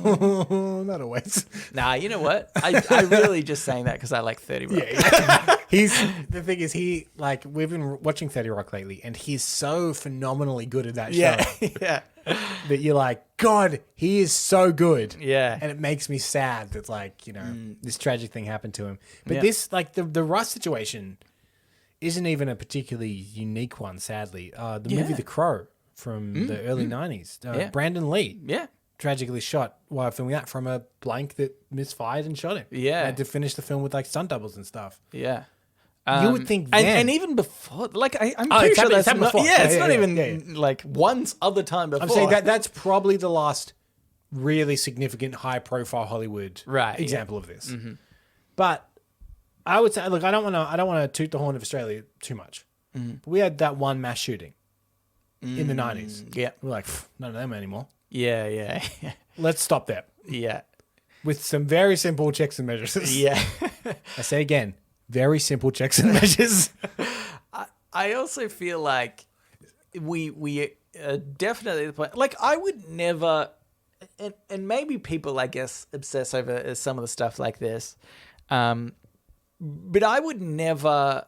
Oh, not always. Nah, you know what? I really just saying that because I like 30 Rock. The thing is, we've been watching 30 Rock lately, and he's so phenomenally good at that show. Yeah. That you're like, God, he is so good. Yeah. And it makes me sad that, like, you know, this tragic thing happened to him. But this, like, the Russ situation isn't even a particularly unique one, sadly. The movie The Crow from the early 90s. Brandon Lee. Yeah. Tragically shot while filming that from a blank that misfired and shot him. Yeah. Had to finish the film with, like, stunt doubles and stuff. Yeah. You would think then. And even before, like, I'm pretty sure that's not, before. Yeah, it's not even like once other time before. I'm saying that's probably the last really significant high-profile Hollywood example of this. Mm-hmm. But I would say, look, I don't want to toot the horn of Australia too much. But we had that one mass shooting in the 90s. Yeah, we're like, none of them anymore. Yeah. Let's stop that. Yeah, with some very simple checks and measures. Yeah, I say again. Very simple checks and measures. I also feel like we definitely at the point. Like, I would never, and maybe people, I guess, obsess over some of the stuff like this, but I would never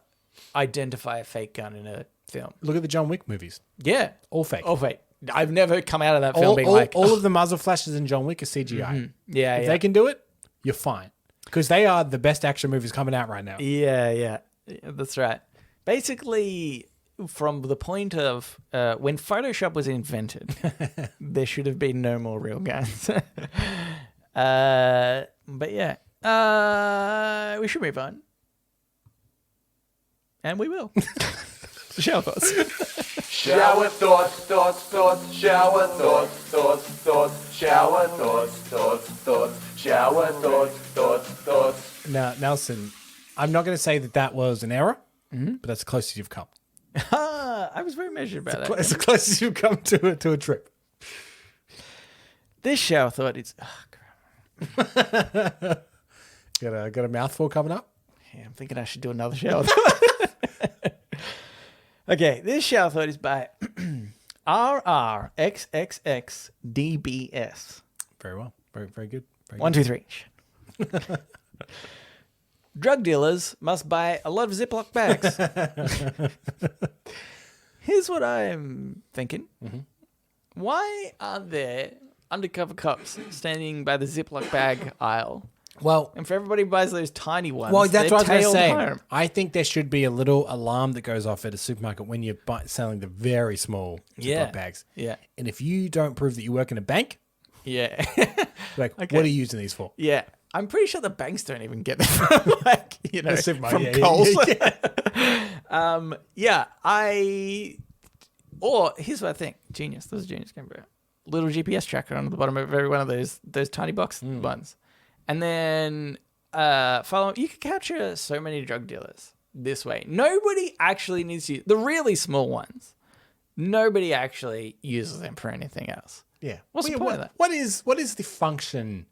identify a fake gun in a film. Look at the John Wick movies. Yeah, all fake. All fake. I've never come out of that film being like... All of the muzzle flashes in John Wick are CGI. Mm-hmm. Yeah, if they can do it, you're fine. Because they are the best action movies coming out right now. Yeah, that's right. Basically, from the point of when Photoshop was invented, there should have been no more real guns. But yeah, we should move on. And we will. Shower thoughts. Shower thoughts, shower thoughts, shower thoughts, shower thoughts. Now, Nelson, I'm not going to say that was an error, but that's the closest you've come. I was very measured about that. It's the closest you've come to a trip. This shower thought is... Oh, crap. Got a mouthful coming up? Yeah, I'm thinking I should do another shower thought. Okay, this shower thought is by RRXXXDBS. Very well. Very good. 1, 2, 3. Drug dealers must buy a lot of Ziploc bags. Here's what I'm thinking. Mm-hmm. Why aren't there undercover cops standing by the Ziploc bag aisle Well, And for everybody who buys those tiny ones, that's they're what I was going to tailed say. home. I think there should be a little alarm that goes off at a supermarket when you're selling the very small Ziploc bags. Yeah. And if you don't prove that you work in a bank, Yeah. like, what are you using these for? Yeah. I'm pretty sure the banks don't even get them from, like, you know, from yeah, Coles. yeah. Or here's what I think. Genius. This is genius game, bro. Little GPS tracker on the bottom of every one of those tiny box ones. And then you can capture so many drug dealers this way. Nobody actually needs to use the really small ones. Nobody actually uses them for anything else. Yeah. What's the point of that? What is the function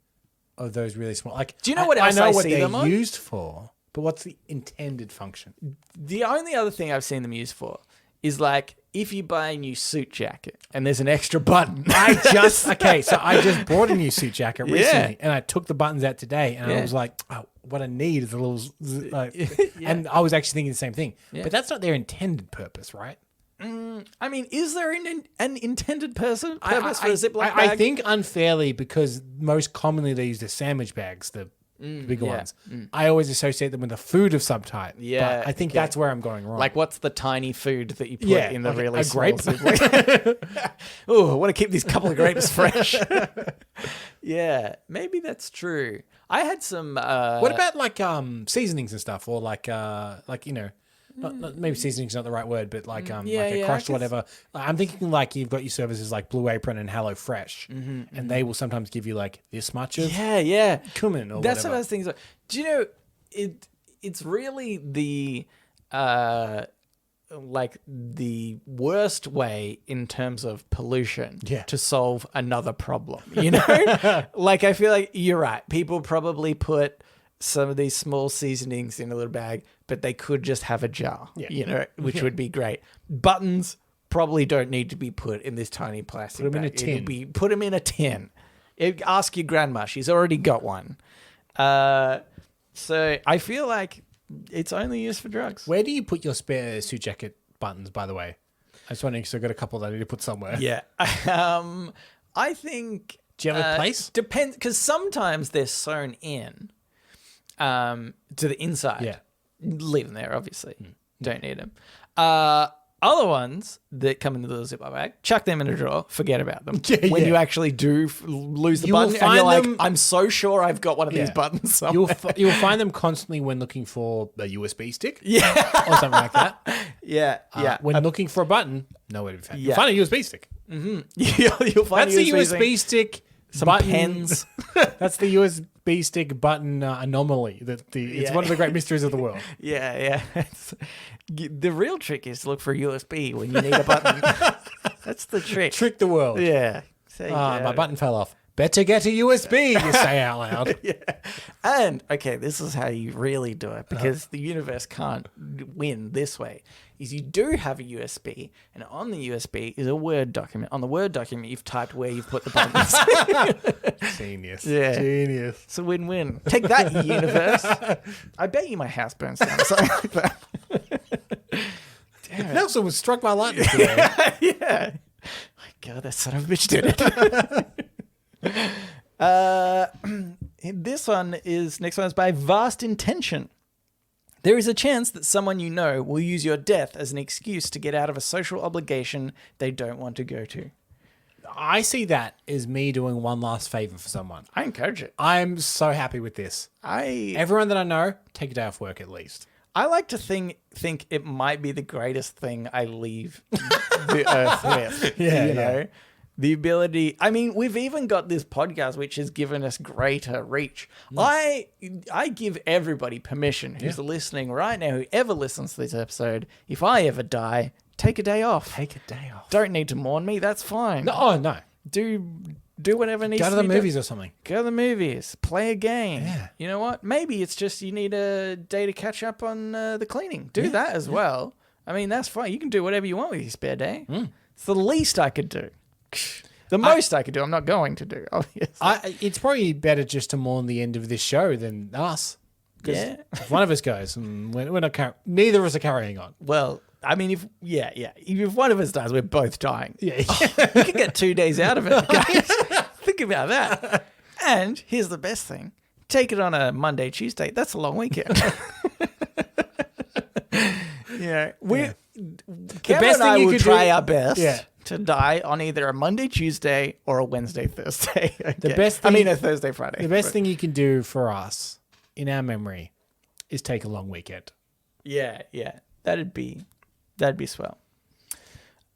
of those really small? Like, Do you know what else I know I what see they're them on? used for, but what's the intended function? The only other thing I've seen them used for is like if you buy a new suit jacket and there's an extra button. So I just bought a new suit jacket recently, and I took the buttons out today, and I was like, oh, what I need is a little, and I was actually thinking the same thing. Yeah. But that's not their intended purpose, right? I mean, is there an intended purpose for a Ziploc bag? I think unfairly, because most commonly they use the sandwich bags, the bigger ones. I always associate them with the food of some type. Yeah, But I think okay. that's where I'm going wrong. Like, what's the tiny food that you put Yeah, in the like really a small grape. Ziploc? Oh, I want to keep these couple of grapes fresh. Yeah, maybe that's true. I had some. what about like seasonings and stuff, or like you know. Not, maybe seasoning's not the right word, but like like a crushed or whatever. I'm thinking like you've got your services like Blue Apron and Hello Fresh, and they will sometimes give you like this much of cumin or That's whatever. what I was thinking. Do you know it's really the like the worst way in terms of pollution to solve another problem. You know, like I feel like you're right. People probably put some of these small seasonings in a little bag, but they could just have a jar, you know, which would be great. Buttons probably don't need to be put in this tiny plastic Put them in a bag. tin. Put them in a tin. Ask your grandma. She's already got one. So I feel like it's only used for drugs. Where do you put your spare suit jacket buttons, by the way? I was wondering, because I've got a couple that I need to put somewhere. Yeah. I think... Do you have a place? Depends, because sometimes they're sewn in to the inside. Yeah. Leave them there, obviously. Don't need them. Other ones that come in the little Ziploc bag, chuck them in a drawer, forget about them. When you actually do lose the You will button, and you're find like, them- I'm so sure I've got one of these buttons somewhere. You'll find them constantly when looking for a USB stick, Yeah. or something like that. Yeah. When looking for a button, nowhere to be found. Yeah. You'll find a USB stick. You'll find That's the USB stick. some button. pens. That's the USB stick button anomaly. It's one of the great mysteries of the world. Yeah. The real trick is to look for a USB when you need a button. That's the trick. Trick the world. Yeah. So, My button fell off. Better get a USB, you say out loud. Yeah. And, okay, this is how you really do it, because the universe can't win this way, is you do have a USB, and on the USB is a Word document. On the Word document, you've typed where you've put the buttons. Genius. Yeah. Genius. It's a win-win. Take that, universe. I bet you my house burns down or something like that. Damn it. Nelson was struck by lightning today. Yeah. My God, that son of a bitch did it. Next one is by Vast Intention. There is a chance that someone you know will use your death as an excuse to get out of a social obligation they don't want to go to. I see that as me doing one last favor for someone. I encourage it. I'm so happy with this. Everyone that I know, take a day off work at least. I like to think it might be the greatest thing I leave the earth with. You know? The ability, I mean, we've even got this podcast which has given us greater reach. I give everybody permission who's listening right now, whoever listens to this episode, if I ever die, take a day off. Take a day off. Don't need to mourn me, that's fine. No. Do whatever needs to Go be to the done. movies or something. Go to the movies. Play a game. Yeah. You know what? Maybe it's just you need a day to catch up on the cleaning. Do that as well. I mean, that's fine. You can do whatever you want with your spare day. It's the least I could do. The most I could do, I'm not going to do, obviously. It's probably better just to mourn the end of this show than us. Yeah. If one of us goes, and we're not neither of us are carrying on. Well, I mean, if one of us dies, we're both dying. Yeah. You can get 2 days out of it, guys. Think about that. And here's the best thing. take it on a Monday, Tuesday. That's a long weekend. Yeah, Cameron best and I thing you will could try do- our best Yeah. to die on either a Monday, Tuesday, or a Wednesday, Thursday. Okay. best I thing- mean, a Thursday, Friday. The best thing you can do for us in our memory is take a long weekend. Yeah, that'd be swell.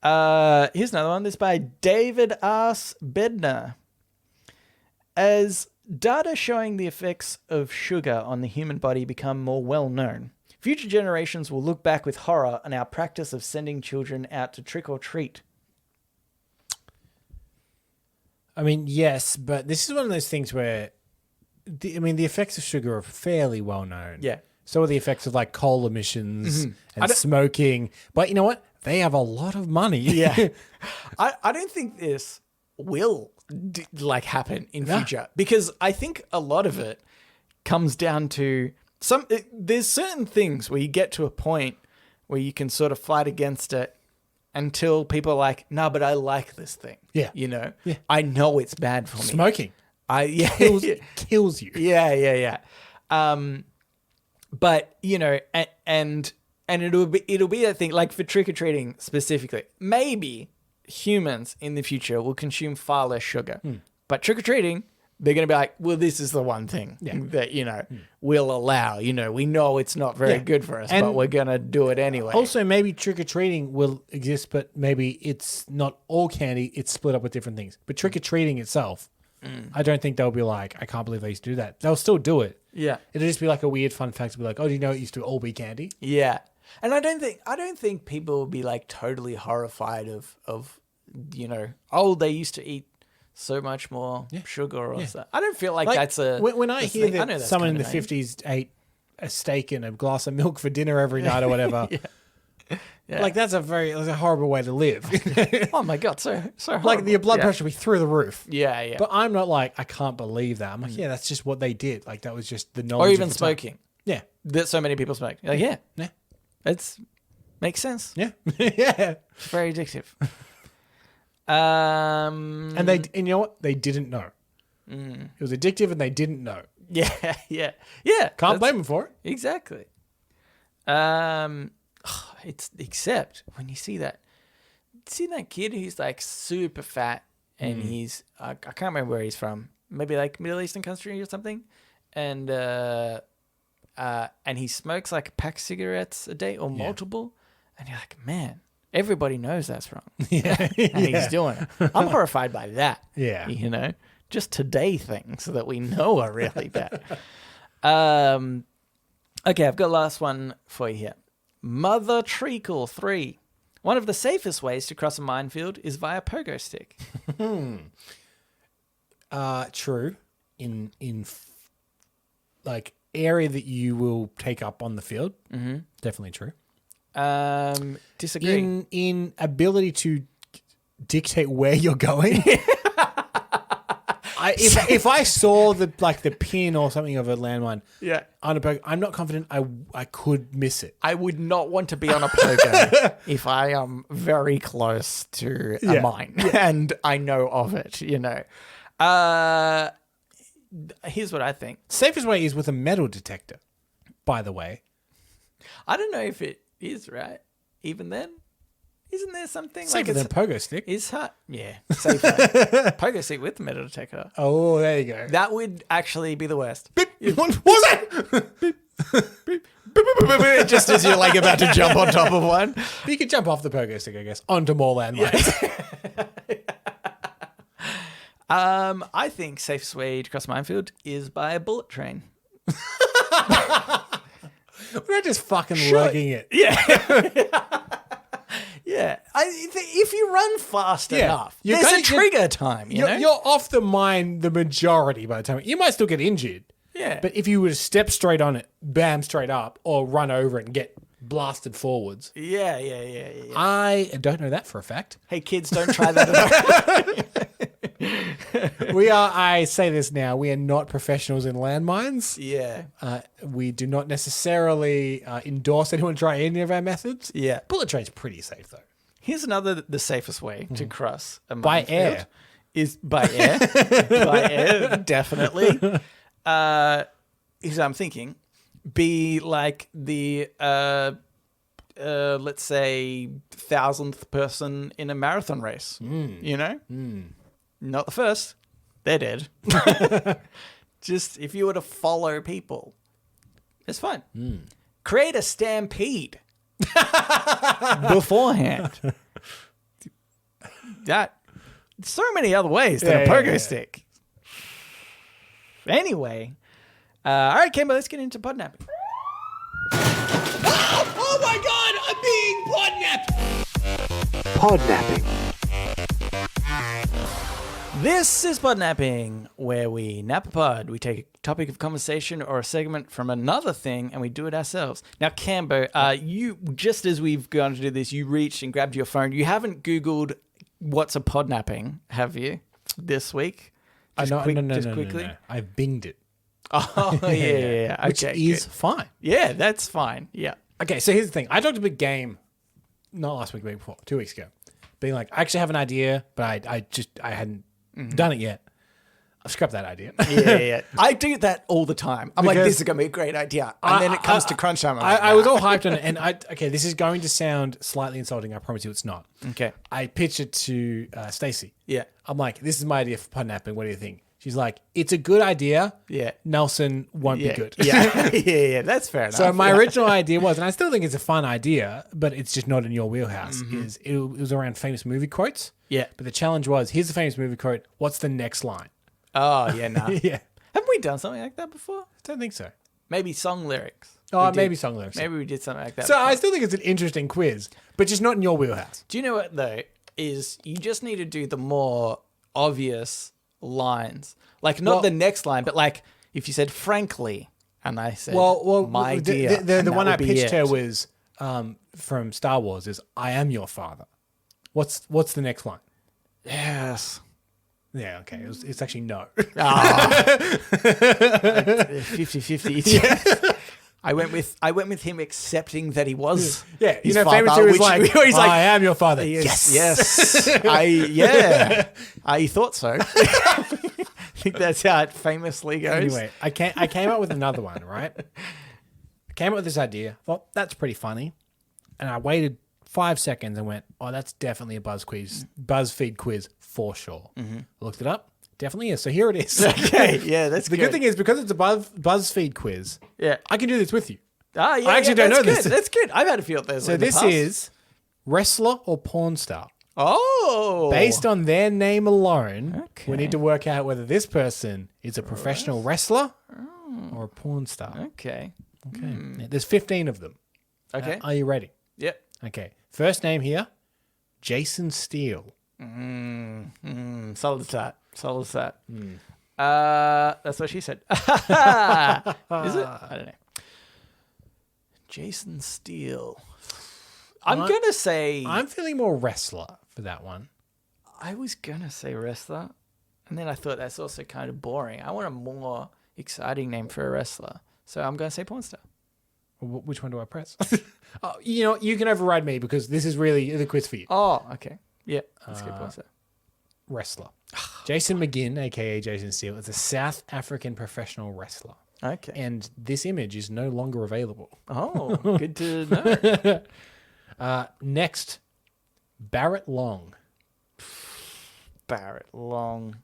Here's another one. This by David R. Bednar. As data showing the effects of sugar on the human body become more well known, future generations will look back with horror on our practice of sending children out to trick or treat. I mean, yes, but this is one of those things where, the effects of sugar are fairly well known. Yeah. So are the effects of like coal emissions I and don't- smoking. But you know what? They have a lot of money. Yeah. I don't think this will happen in No. future, because I think a lot of it comes down to there's certain things where you get to a point where you can sort of fight against it until people are like, no, but I like this thing. Yeah. You know? Yeah. I know it's bad for me. Smoking kills you. Yeah. But you know, and it'll be that thing, like for trick or treating specifically. Maybe humans in the future will consume far less sugar, but trick or treating, they're going to be like, well, this is the one thing that we'll allow. You know, we know it's not very good for us, And but we're going to do it anyway. Also, maybe trick or treating will exist, but maybe it's not all candy. It's split up with different things. But trick or treating itself, I don't think they'll be like, I can't believe they used to do that. They'll still do it. Yeah. It'll just be like a weird fun fact to be like, oh, do you know it used to all be candy? Yeah. And I don't think people will be like totally horrified of they used to eat so much more sugar or stuff. I don't feel like that's a when I hear thing. I know that that's someone in kind the of naive. 50s ate a steak and a glass of milk for dinner every night or whatever. Yeah. Like that's a horrible way to live. Oh my god, so Like horrible. your blood Yeah. pressure will be through the roof. Yeah. But I'm not like, I can't believe that. I'm like, yeah, that's just what they did. Like that was just the knowledge. or of even the time. smoking. Yeah. That so many people smoke. Like, yeah, Yeah. it's makes sense. Yeah. Yeah. It's very addictive. And you know what? They didn't know. It was addictive and they didn't know. Yeah. Can't that's- blame them for it. Exactly. It's except when you see that kid who's like super fat and he's I can't remember where he's from, maybe like Middle Eastern country or something, and he smokes like a pack of cigarettes a day or multiple, and you're like, man, everybody knows that's wrong. Yeah. And he's doing it. I'm horrified by that. Yeah. You know, just today things that we know are really bad. Okay, I've got the last one for you here. Mother Treacle 3. One of the safest ways to cross a minefield is via pogo stick. True. In like area that you will take up on the field. Mm-hmm. Definitely true. Disagree. In ability to dictate where you're going. If I saw the pin or something of a landmine, Yeah. on a pogo, I'm not confident I could miss it. I would not want to be on a pogo if I am very close to a mine and I know of it, you know. Here's what I think. Safest way is with a metal detector, by the way. I don't know if it is, right? Even then? Isn't there something Safer than a pogo stick. Is hard. Yeah, safer. Pogo stick with metal detector. Oh, there you go. That would actually be the worst. What was it? Just as you're like about to jump on top of one. You could jump off the pogo stick, I guess, onto more landmines. I think safest way to cross a minefield is by a bullet train. We're not just fucking lugging it. Yeah, if you run fast enough, You're there's a gonna get- trigger time. You know, You're off the mine the majority by the time. You might still get injured. yeah. But if you were to step straight on it, bam, straight up, or run over it and get blasted forwards. yeah. I don't know that for a fact. Hey kids, don't try that at home. I say this now, we are not professionals in landmines. Yeah, We do not necessarily endorse anyone try any of our methods. yeah. Bullet train's pretty safe though. Here's the safest way to cross a By minefield air. is by air. By air, definitely. here's what I'm thinking. Be like the, let's say, 1,000th person in a marathon race. You know? Not the first. They're dead. Just if you were to follow people, it's fine. Create a stampede beforehand. So many other ways than a pogo stick. Anyway, all right, Kimber, let's get into podnapping. Oh my God, I'm being podnapped. Podnapping. This is Podnapping, where we nap a pod. We take a topic of conversation or a segment from another thing and we do it ourselves. Now, Cambo, you, just as we've gone to do this, you reached and grabbed your phone. You haven't Googled what's a podnapping, have you, this week? No. Quickly? I've binged it. Oh, yeah. Okay, Which is fine. Yeah, that's fine. Yeah. Okay, so here's the thing. I talked a big game, not last week, the week before, 2 weeks ago, being like, I actually have an idea, but I hadn't done it yet. I've scrapped that idea. Yeah. I do that all the time. I'm like, this is going to be a great idea. And then it comes to crunch time. I was all hyped on it. And okay, this is going to sound slightly insulting. I promise you it's not. Okay. I pitched it to Stacey. Yeah. I'm like, this is my idea for podnapping. What do you think? She's like, it's a good idea. Yeah. Nelson won't be good. Yeah. That's fair enough. So my original idea was, and I still think it's a fun idea, but it's just not in your wheelhouse, is it was around famous movie quotes. Yeah. But the challenge was, here's the famous movie quote. What's the next line? Oh, yeah, no. Yeah. Haven't we done something like that before? I don't think so. Maybe song lyrics. Oh, We did. maybe song lyrics. Maybe we did something like that. So before. I still think it's an interesting quiz, but just not in your wheelhouse. Do you know what, though? Is you just need to do the more obvious lines. Like, not the next line, but like, if you said frankly, and I said, my dear. The one I pitched her was from Star Wars is, I am your father. What's the next line? Yes. Yeah, okay. It's actually no. 50-50. Yeah. I went with him accepting that he was. Yeah, his you know, father, famous two is which- like, he's like, I am your father. Yes. I thought so. I think that's how it famously goes. Anyway, I came up with another one, right? I came up with this idea. Thought, that's pretty funny. And I waited 5 seconds and went, oh, that's definitely a BuzzFeed quiz for sure. Looked it up. Definitely is. So here it is. Okay, yeah, that's The good thing is, because it's a BuzzFeed quiz, Yeah. I can do this with you. Ah, yeah, I actually don't know that's this. good. That's good. I've had a few of those. So this is wrestler or porn star. Oh. Based on their name alone, Okay. we need to work out whether this person is a professional wrestler or a porn star. Okay. Okay. Yeah, there's 15 of them. Okay. Are you ready? Yep. Okay. First name here, Jason Steele. Solid start. That's what she said. Is it? I don't know. Jason Steele. I'm gonna say. I'm feeling more wrestler for that one. I was gonna say wrestler, and then I thought that's also kind of boring. I want a more exciting name for a wrestler, so I'm gonna say porn star. Which one do I press? Oh, you know, you can override me because this is really the quiz for you. Oh, okay. Yeah, let's go porn star. Wrestler. Jason McGinn, a.k.a. Jason Steele, is a South African professional wrestler. Okay. And this image is no longer available. Oh, good to know. Next, Barrett Long. Barrett Long.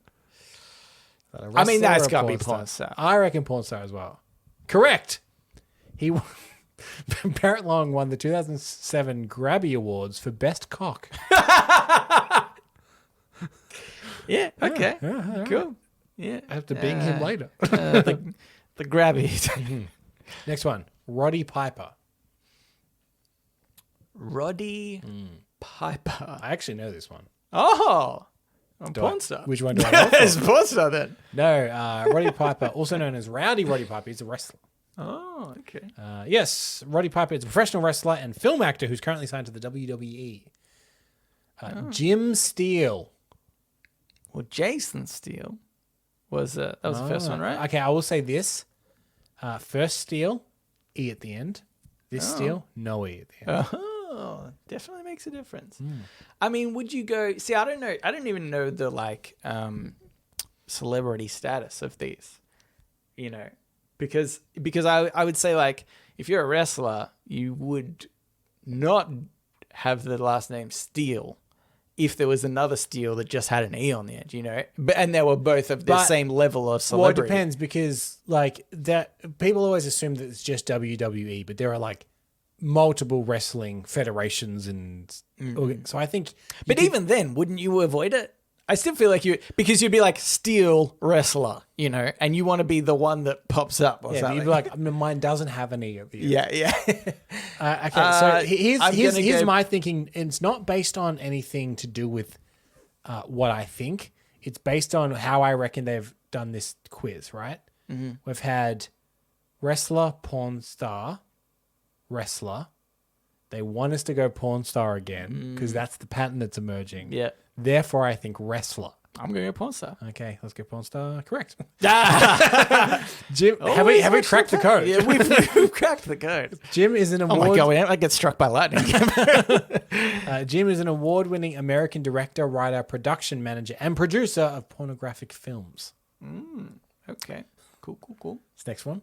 A I mean, wrestler that's or got to be porn star. I reckon porn star as well. Correct. He Barrett Long won the 2007 Grabby Awards for Best Cock. Yeah. Okay. Cool. Yeah. I have to bing him later. The grabbies. Next one, Roddy Piper. Roddy Piper. I actually know this one. Oh, porn star. Which one do I know? It's porn star then. No, Roddy Piper, also known as Rowdy Roddy Piper, he's a wrestler. Oh, okay. Yes, Roddy Piper is a professional wrestler and film actor who's currently signed to the WWE. Jim Steele. Well, Jason Steele was that was the first one, right? Okay, I will say this. First Steele, E at the end. This Steele, no E at the end. Oh, definitely makes a difference. I mean, would you go? See, I don't know. I don't even know the celebrity status of these you know, because I would say, like, if you're a wrestler, you would not have the last name Steele if there was another Steele that just had an E on the end, you know, and they were both of the same level of celebrity. Well, it depends, because like that, people always assume that it's just WWE, but there are like multiple wrestling federations, and so I think. But even then, wouldn't you avoid it? I still feel like because you'd be like Steel wrestler, you know, and you want to be the one that pops up or something. You'd be like, mine doesn't have an E at the end. Yeah. Okay, so here's my thinking. It's not based on anything to do with what I think. It's based on how I reckon they've done this quiz, right? Mm-hmm. We've had wrestler, porn star, wrestler. They want us to go porn star again because that's the pattern that's emerging. Yeah. Therefore, I think wrestler. I'm going to go porn star. Okay, let's go porn star. Correct. Jim, have we cracked the code? Yeah, we've cracked the code. Jim is an award. Oh my God, I get struck by lightning. Jim is an award-winning American director, writer, production manager, and producer of pornographic films. Okay. Cool. This next one.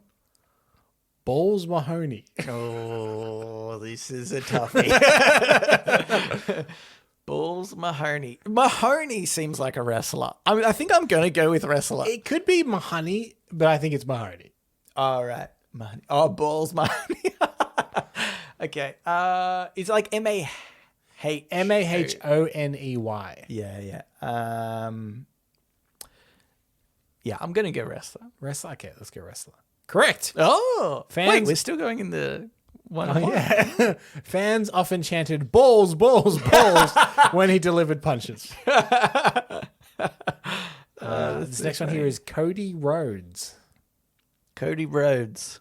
Balls Mahoney. Oh, this is a toughie. Balls Mahoney. Mahoney seems like a wrestler. I mean, I think I'm going to go with wrestler. It could be Mahoney, but I think it's Mahoney. All right. Mahoney. Oh, Balls Mahoney. Okay. It's like M-A-H. M-A-H-O-N-E-Y. Yeah. Yeah, I'm going to go wrestler. Wrestler? Okay, let's go wrestler. Correct. Oh. Fans. Wait, we're still going in the one. Oh, yeah. Fans often chanted balls, balls, balls when he delivered punches. This next one here is Cody Rhodes. Cody Rhodes.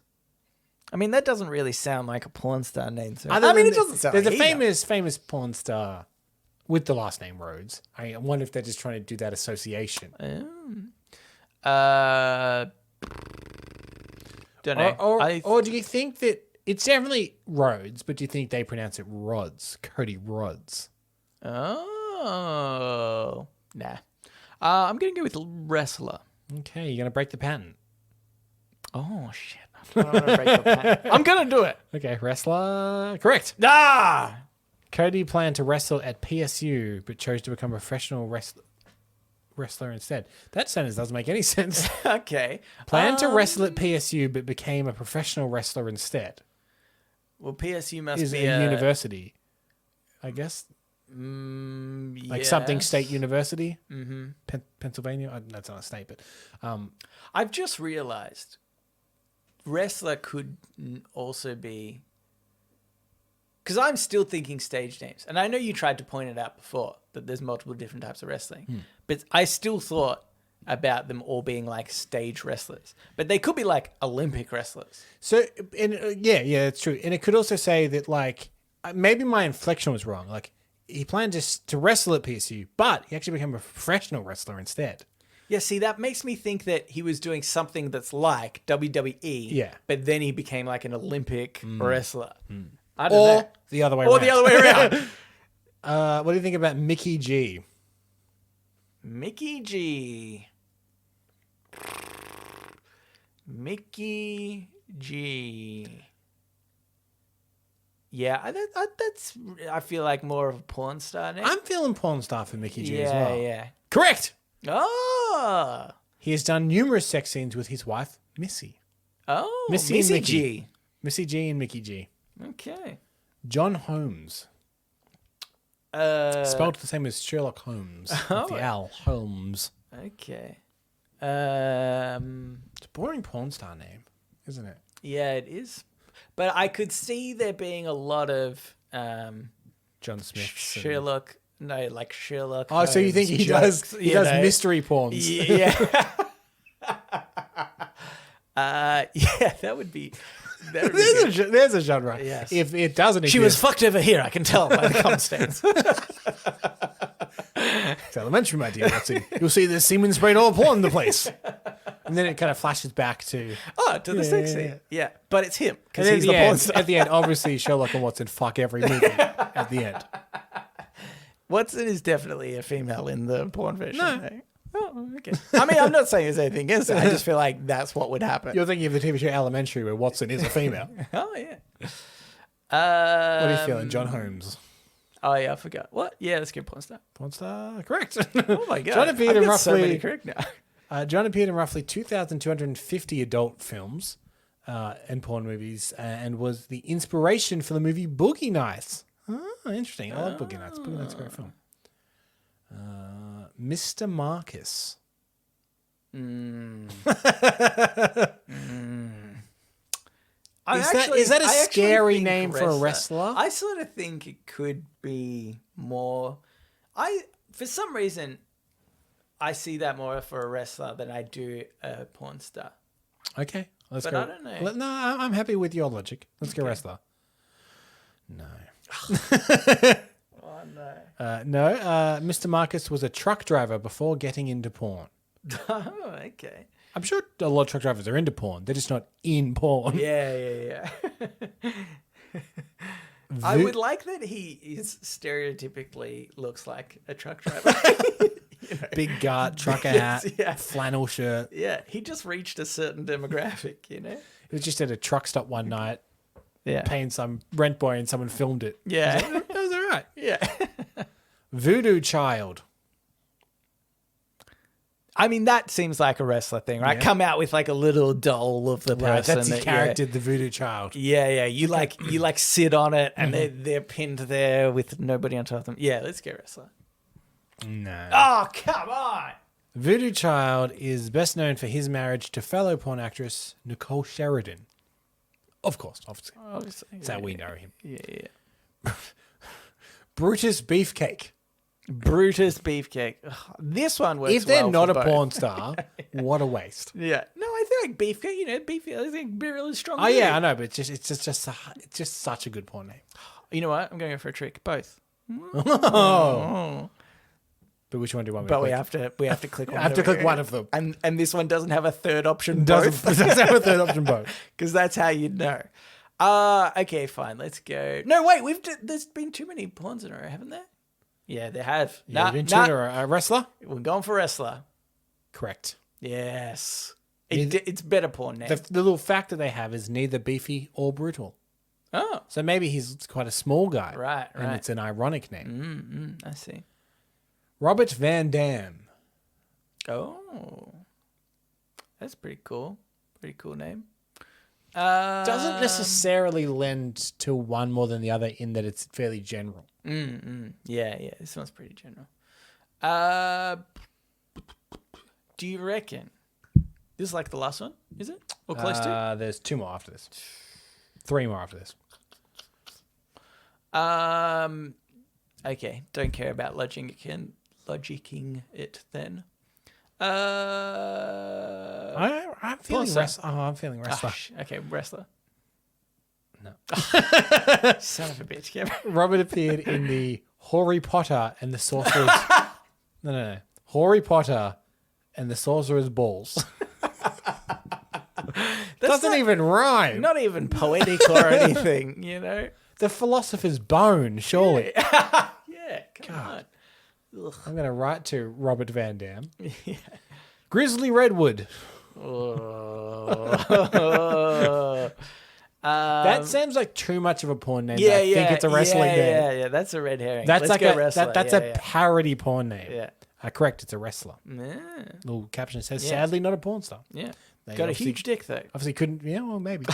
I mean, that doesn't really sound like a porn star name. So. I mean, it doesn't sound There's like a famous porn star with the last name Rhodes. I wonder if they're just trying to do that association. Don't know. Or do you think that it's definitely Rhodes, but do you think they pronounce it Rods? Cody Rods. Oh. Nah. I'm going to go with wrestler. Okay, you're going to break the pattern. Oh, shit. I don't want to break the pattern. I'm going to do it. Okay, wrestler. Correct. Ah! Cody planned to wrestle at PSU, but chose to become a professional wrestler instead. That sentence doesn't make any sense. Okay. Planned to wrestle at PSU, but became a professional wrestler instead. Well, PSU must Is be a university, I guess. Like something state university. Mm-hmm. Pennsylvania. That's not a state, but I've just realized wrestler could also be, because I'm still thinking stage names, and I know you tried to point it out before that there's multiple different types of wrestling, but I still thought about them all being like stage wrestlers, but they could be like Olympic wrestlers. So, yeah, it's true. And it could also say that, like, maybe my inflection was wrong. Like, he planned to wrestle at PSU, but he actually became a professional wrestler instead. Yeah, see, that makes me think that he was doing something that's like WWE, yeah, but then he became like an Olympic wrestler. I don't know. The other way around. Or the other way around. What do you think about Mickey G? Mickey G. Mickey G. Yeah, that's, I feel like more of a porn star name. I'm feeling porn star for Mickey G as well. Yeah. Correct. Oh. He has done numerous sex scenes with his wife, Missy. Oh, Missy and Mickey. G. Missy G and Mickey G. Okay. John Holmes. Spelled the same as Sherlock Holmes. With the L. Holmes. Okay. It's a boring porn star name, isn't it? Yeah, it is. But I could see there being a lot of John Smith. Sherlock. No, like Sherlock. Oh, so you think he does mystery porns? Yeah. Yeah, that would be. There's a genre. Yes. If it doesn't exist. She was fucked over here, I can tell by the constants. It's elementary, my dear Watson. You'll see there's semen sprayed all upon the place. And then it kind of flashes back to... the sex scene. Yeah, but it's him, because And he's the porn star. at the end, obviously, Sherlock and Watson fuck every movie at the end. Watson is definitely a female in the porn version. No. Eh? Oh, Okay. I mean, I'm not saying there's anything against it. I just feel like that's what would happen. You're thinking of the TV show Elementary, where Watson is a female. Oh, yeah. What are you feeling, John Holmes? Oh, yeah, I forgot. What? Yeah, let's get porn star. Porn star, correct. Oh, my God. John appeared in so many roughly correct now. John appeared in roughly 2,250 adult films and porn movies, and was the inspiration for the movie Boogie Nights. Oh, interesting. I love Boogie Nights. Boogie Nights is a great film. Mr. Marcus. Is that a scary name for a wrestler? I sort of think it could be more. For some reason, I see that more for a wrestler than I do a porn star. Okay, let's But go. I don't know. No, I'm happy with your logic. Let's go wrestler. No. Oh no. No, Mr. Marcus was a truck driver before getting into porn. Oh, okay. I'm sure a lot of truck drivers are into porn. They're just not in porn. Yeah. I would like that he is stereotypically looks like a truck driver. Big gut, trucker hat, flannel shirt. Yeah, he just reached a certain demographic, He was just at a truck stop one night, paying some rent boy, and someone filmed it. Yeah. That was all right. Yeah. Voodoo Child. I mean, that seems like a wrestler thing, right? Yeah. Come out with like a little doll of the Right, person. that's the character, the Voodoo Child. Yeah. You sit on it, and they're pinned there with nobody on top of them. Yeah, let's get wrestler. No. Oh, come on. Voodoo Child is best known for his marriage to fellow porn actress Nicole Sheridan. Of course, obviously. That's how we know him. Yeah. Brutus Beefcake. Brutus Beefcake. Ugh, this one works. If they're well not for a both. porn star, what a waste. Yeah. No, I feel like Beefcake. Beefcake. I think be really strong. Oh yeah, I know, but it's just such a good porn name. You know what? I'm going to go for a trick. Both. Oh. But which one do you want me to But click? we have to click one. I have to click one of them. And this one doesn't have a third option. Doesn't have a third option both. Because that's how you'd know. Okay, fine. Let's go. No, wait. There's been too many porns in a row, haven't there? Yeah, there have. Yeah, a wrestler? We're going for wrestler. Correct. Yes. It's better porn name. The little fact that they have is neither beefy or brutal. Oh. So maybe he's quite a small guy. Right. And it's an ironic name. I see. Robert Van Dam. Oh. That's pretty cool. Pretty cool name. Doesn't necessarily lend to one more than the other in that it's fairly general. Yeah. This one's pretty general. Do you reckon this is like the last one? Is it or close to? There's 2 more after this. 3 more after this. Okay. Don't care about logicking it then. I'm feeling wrestler. Oh, I'm feeling wrestler. Okay, wrestler. No. Son of a bitch, Kevin. Robert appeared in the Harry Potter and the Sorcerer's... No. Harry Potter and the Sorcerer's Balls. Doesn't even rhyme. Not even poetic or anything, The Philosopher's Bone, surely. Yeah, come on. Ugh. I'm going to write to Robert Van Dam. Yeah. Grizzly Redwood. That sounds like too much of a porn name. I think it's a wrestling name. Yeah, that's a red herring. That's Let's go wrestler. That's a parody porn name. Yeah. Correct, it's a wrestler. Yeah. Little caption says, sadly not a porn star. Yeah. They Got a obviously- huge dick, though. Obviously couldn't, well, maybe.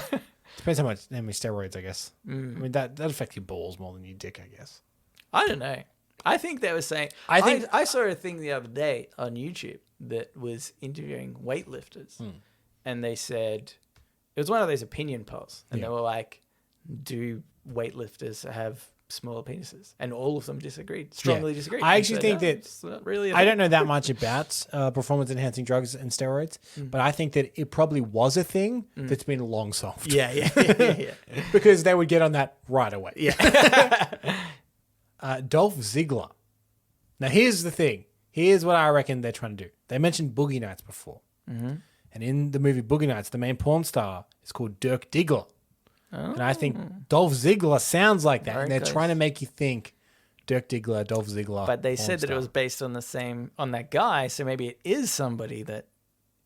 Depends how many steroids, I guess. I mean, that affects your balls more than your dick, I guess. I don't know. I think they were saying... I saw a thing the other day on YouTube that was interviewing weightlifters. And they said... It was one of those opinion polls. And they were like, do weightlifters have smaller penises? And all of them strongly disagreed. I actually think that... It's not really I don't know that much about performance-enhancing drugs and steroids, but I think that it probably was a thing that's been long solved. Yeah. Because they would get on that right away. Yeah. Dolph Ziggler. Now, here's the thing. Here's what I reckon they're trying to do. They mentioned Boogie Nights before. And in the movie Boogie Nights, the main porn star is called Dirk Diggler. And I think Dolph Ziggler sounds like that. Very and they're close. trying to make you think Dirk Diggler, Dolph Ziggler. But they porn said that it star. was based on that guy, so maybe it is somebody that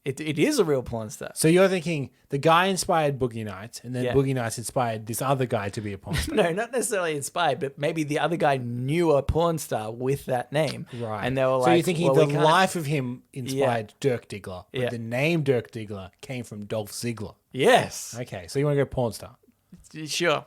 it is a real porn star. So you're thinking the guy inspired Boogie Nights, and then Yeah. Boogie Nights inspired this other guy to be a porn star. No, not necessarily inspired, but maybe the other guy knew a porn star with that name. Right. And they were like, so you're thinking well, the we can't- life of him inspired Dirk Diggler, but Yeah. the name Dirk Diggler came from Dolph Ziggler. Yes. Okay, so you want to go porn star. Sure.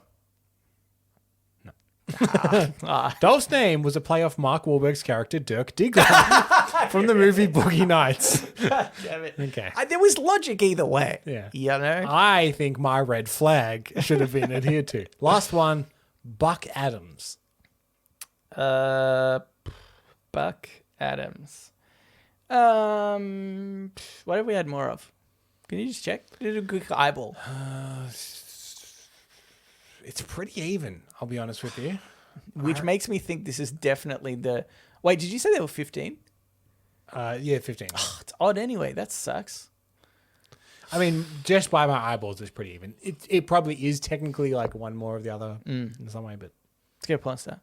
Dolph's name was a play off Mark Wahlberg's character Dirk Diggler from the movie Boogie Nights. Damn it. Okay. There was logic either way. Yeah. You know? I think my red flag should have been adhered to. Last one, Buck Adams. Buck Adams. What have we had more of? Can you just check? Do a quick eyeball. It's pretty even, I'll be honest with you. Which makes me think this is definitely the... Wait, did you say they were 15? Yeah, 15. It's odd anyway. That sucks. I mean, just by my eyeballs, it's pretty even. It probably is technically like one more of the other in some way, but Let's get a porn star.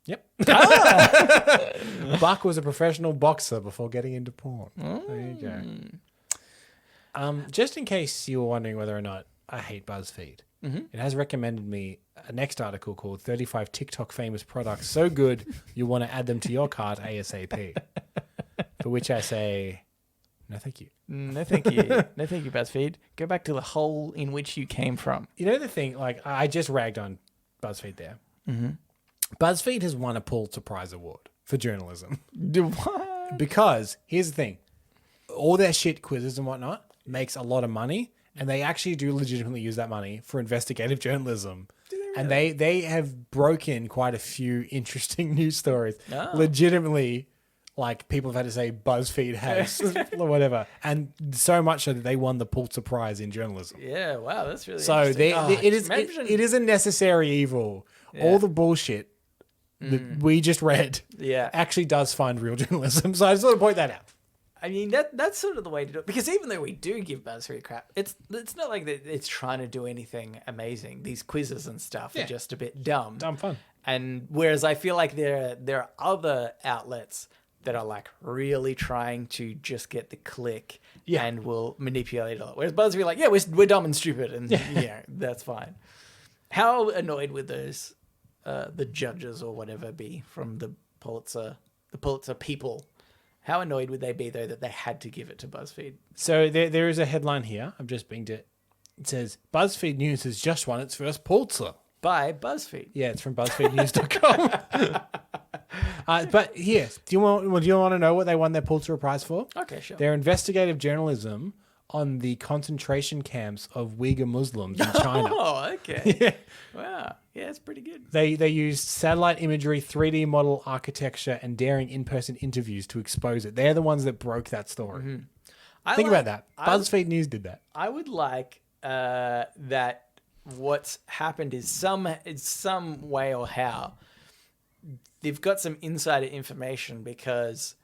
yep. Buck was a professional boxer before getting into porn. There you go. Just in case you were wondering whether or not I hate BuzzFeed, it has recommended me a next article called 35 TikTok famous products so good you want to add them to your cart ASAP. For which I say, no thank you. No, thank you. No, thank you, BuzzFeed. Go back to the hole in which you came from. You know the thing, like I just ragged on BuzzFeed there. BuzzFeed has won a Pulitzer Prize award for journalism. What? Because here's the thing, all their shit quizzes and whatnot makes a lot of money, and they actually do legitimately use that money for investigative journalism. And they have broken quite a few interesting news stories. Oh. Legitimately, like people have had to say BuzzFeed has or whatever, and so much so that they won the Pulitzer Prize in journalism. Yeah, wow, that's really So interesting. it is a necessary evil. All the bullshit that we just read Yeah. actually does find real journalism. So I just want to point that out. I mean, that's sort of the way to do it. Because even though we do give BuzzFeed crap, it's not like that it's trying to do anything amazing. These quizzes and stuff are just a bit dumb. Dumb fun. And whereas I feel like there are other outlets that are like really trying to just get the click and will manipulate it a lot. Whereas BuzzFeed like, yeah, we're dumb and stupid and that's fine. How annoyed would those the judges or whatever be from the Pulitzer people? How annoyed would they be, though, that they had to give it to BuzzFeed? So there is a headline here. I'm just being it says, BuzzFeed News has just won its first Pulitzer. By BuzzFeed. Yeah, it's from BuzzFeedNews.com. But here, do you want to know what they won their Pulitzer Prize for? Okay, sure. Their investigative journalism on the concentration camps of Uyghur Muslims in China. Oh, okay. Wow. Yeah, it's pretty good. They used satellite imagery, 3D model architecture, and daring in-person interviews to expose it. They're the ones that broke that story. Think about that. BuzzFeed News did that. I would like that what's happened is some way or how they've got some insider information, because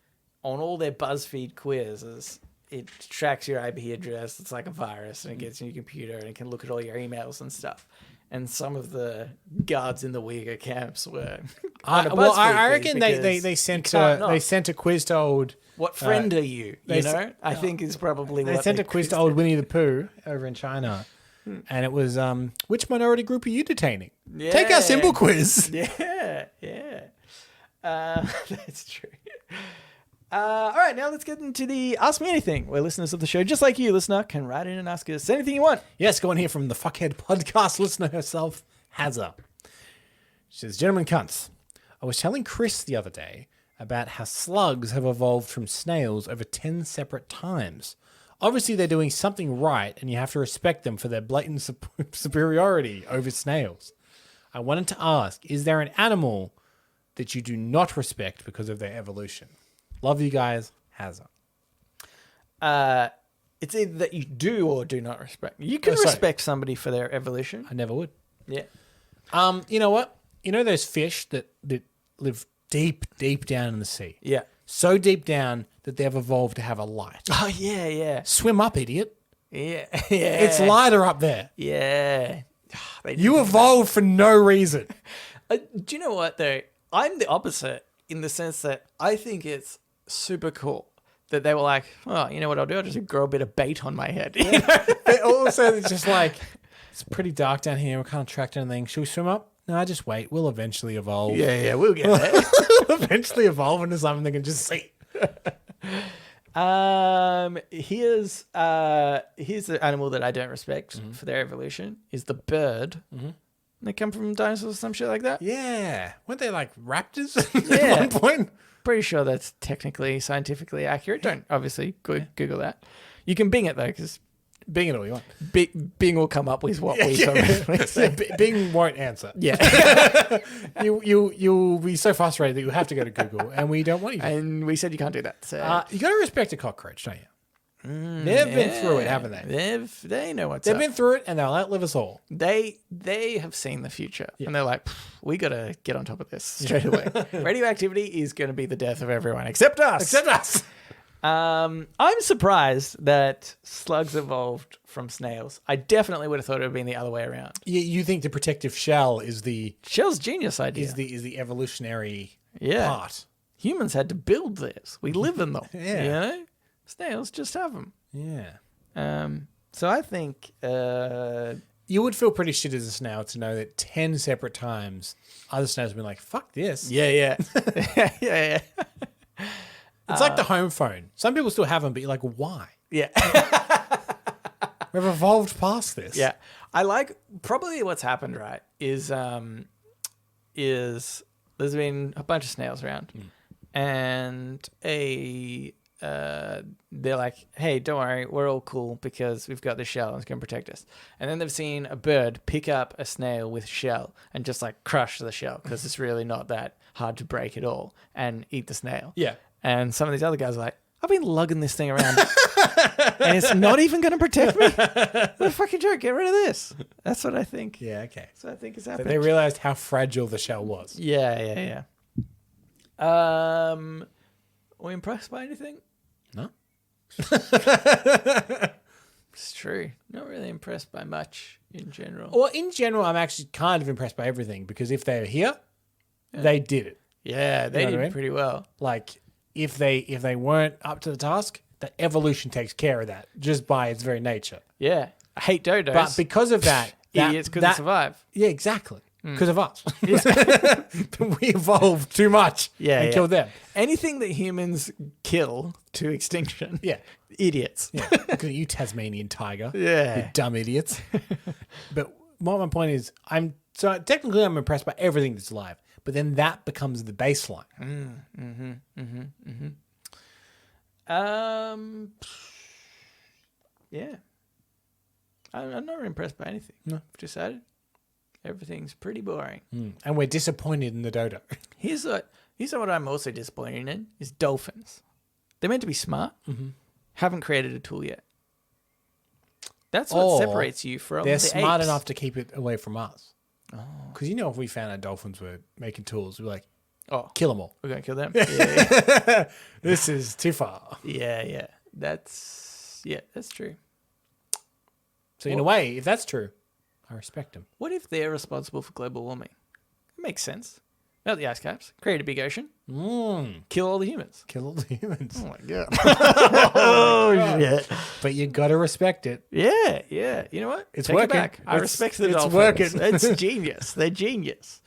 on all their BuzzFeed quizzes, it tracks your IP address. It's like a virus, and it gets in your computer, and it can look at all your emails and stuff. And some of the guards in the Uyghur camps were on a Well, BuzzFeed I quiz reckon they because sent you can't not. they sent a quiz to old. What friend are you? they You know, I think is probably They what sent a quiz to quizzed old it. Winnie the Pooh over in China, and it was which minority group are you detaining? Take our simple quiz. Yeah. That's true. All right, now let's get into the Ask Me Anything, where listeners of the show, just like you, listener, can write in and ask us anything you want. Yes, go on here from the fuckhead podcast listener herself, Hazza. She says, "Gentlemen cunts, I was telling Chris the other day about how slugs have evolved from snails over 10 separate times. Obviously, they're doing something right, and you have to respect them for their blatant superiority over snails. I wanted to ask, is there an animal that you do not respect because of their evolution? Love you guys, Hazza." It's either that you do or do not respect. You can sorry. respect somebody for their evolution. I never would. Yeah. You know what? You know those fish that live deep down in the sea? Yeah. So deep down that they've evolved to have a light. Oh, yeah. Swim up, idiot. Yeah. It's lighter up there. Yeah. You evolved for no reason. Do you know what, though? I'm the opposite in the sense that I think it's super cool that they were like, oh, you know what I'll do? I'll just grow a bit of bait on my head. You know? But also, it's just like, it's pretty dark down here. We can't attract anything. Should we swim up? No, just wait. We'll eventually evolve. Yeah, we'll get there. We'll eventually evolve into something that can just see. Here's the animal that I don't respect for their evolution is the bird. Mm-hmm. They come from dinosaurs or some shit like that. Yeah. Weren't they like raptors Yeah. at one point? Pretty sure that's technically, scientifically accurate. Don't obviously Google that. You can Bing it though, because Bing it all you want. Bing will come up with what we say. Bing won't answer. Yeah. You'll be so frustrated that you have to go to Google, and we don't want you to. And we said you can't do that. So You got to respect a cockroach, don't you? They've been through it, haven't they? They know what's They've up. been through it, and they'll outlive us all. They have seen the future, and they're like, we got to get on top of this straight away. Radioactivity is going to be the death of everyone except us. Except us. I'm surprised that slugs evolved from snails. I definitely would have thought it would have been the other way around. You think the protective shell is the Shell's genius idea. is the evolutionary Yeah. part? Humans had to build this. We live in them. Yeah. You know? Snails just have them. Yeah. So I think You would feel pretty shit as a snail to know that 10 separate times other snails have been like, fuck this. yeah. yeah. It's like the home phone. Some people still have them, but you're like, why? Yeah. We've evolved past this. Yeah. I like probably what's happened, right, is there's been a bunch of snails around and they're like, hey, don't worry, we're all cool because we've got the shell and it's going to protect us. And then they've seen a bird pick up a snail with shell and just like crush the shell because it's really not that hard to break at all and eat the snail. Yeah. And some of these other guys are like, I've been lugging this thing around and it's not even going to protect me. What a fucking joke. Get rid of this. That's what I think. Yeah, okay. That's what I think is So happening. they realized how fragile the shell was. Yeah. Were you impressed by anything? No? It's true. Not really impressed by much in general. Well, in general, I'm actually kind of impressed by everything because if they're here, they did it. Yeah, they You know did what I mean? pretty well. Like, if they weren't up to the task, that evolution takes care of that just by its very nature. Yeah. I hate dodos. But because of that, idiots couldn't survive. Yeah, exactly. Because of us. We evolved too much and killed them. Anything that humans kill to extinction. Yeah. Idiots. Yeah. Look at you, Tasmanian tiger. Yeah. You dumb idiots. But what my point is, technically I'm impressed by everything that's alive, but then that becomes the baseline. Yeah. I'm not impressed by anything. No. I've decided everything's pretty boring. And we're disappointed in the dodo. Here's what I'm also disappointed in is dolphins. They're meant to be smart. Haven't created a tool yet. That's what Or separates you from They're the smart apes. enough to keep it away from us. Because if we found our dolphins were making tools, we'd be like, Oh, kill them all. we're going to kill them? Yeah. This is too far. Yeah. That's true. So in a way, if that's true, I respect them. What if they're responsible for global warming? It makes sense. Melt the ice caps, create a big ocean, kill all the humans. Kill all the humans. Oh my god. Oh shit. But you got to respect it. Yeah. You know what? It's Take working. It back. I respect the it's dolphins. working. It's genius. They're genius.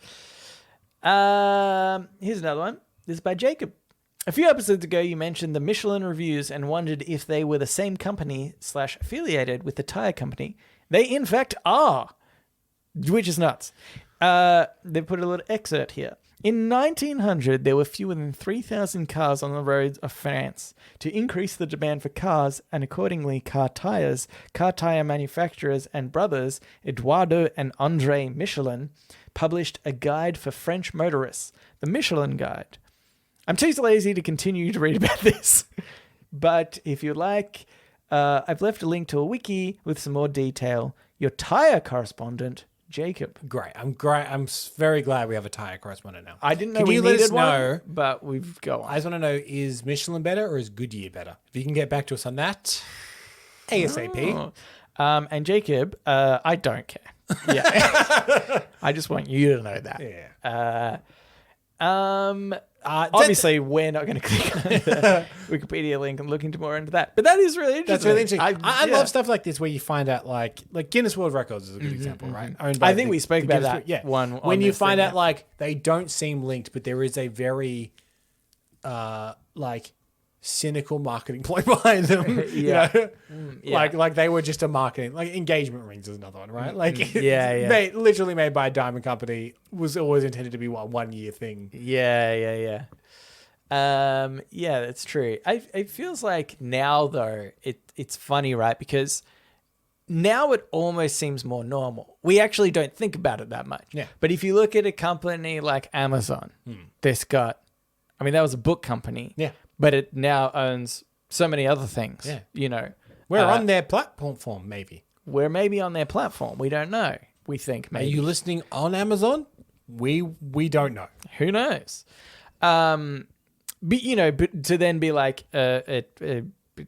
Here's another one. This is by Jacob. A few episodes ago, you mentioned the Michelin reviews and wondered if they were the same company / affiliated with the tire company. They, in fact, are, which is nuts. They put a little excerpt here. In 1900, there were fewer than 3,000 cars on the roads of France. To increase the demand for cars, and accordingly car tires, car tire manufacturers and brothers, Eduardo and André Michelin, published a guide for French motorists, the Michelin Guide. I'm too lazy to continue to read about this, but if you like, I've left a link to a wiki with some more detail. Your tire correspondent, Jacob. Great. I'm very glad we have a tire correspondent now. I didn't know Can we you let needed us know? one, but we've got one. I just want to know, is Michelin better or is Goodyear better? If you can get back to us on that, ASAP. Oh. And Jacob, I don't care. Yeah. I just want you to know that. Yeah. Obviously, we're not going to click on the Wikipedia link and look into more into that. But that is really interesting. That's really interesting. I love stuff like this where you find out like Guinness World Records is a good example, right? Owned by I think we spoke about that one. When you find out like they don't seem linked, but there is a very like cynical marketing ploy behind them. Like they were just a marketing, like engagement rings is another one, right? Like literally made by a diamond company, was always intended to be a 1 year thing. Yeah, that's true. It feels like now though it's funny, right? Because now it almost seems more normal. We actually don't think about it that much. Yeah. But if you look at a company like Amazon, that was a book company. Yeah. But it now owns so many other things. Yeah. You know. We're on their platform, maybe. We're maybe on their platform. We don't know. We think maybe. Are you listening on Amazon? We don't know. Who knows? But to then be like a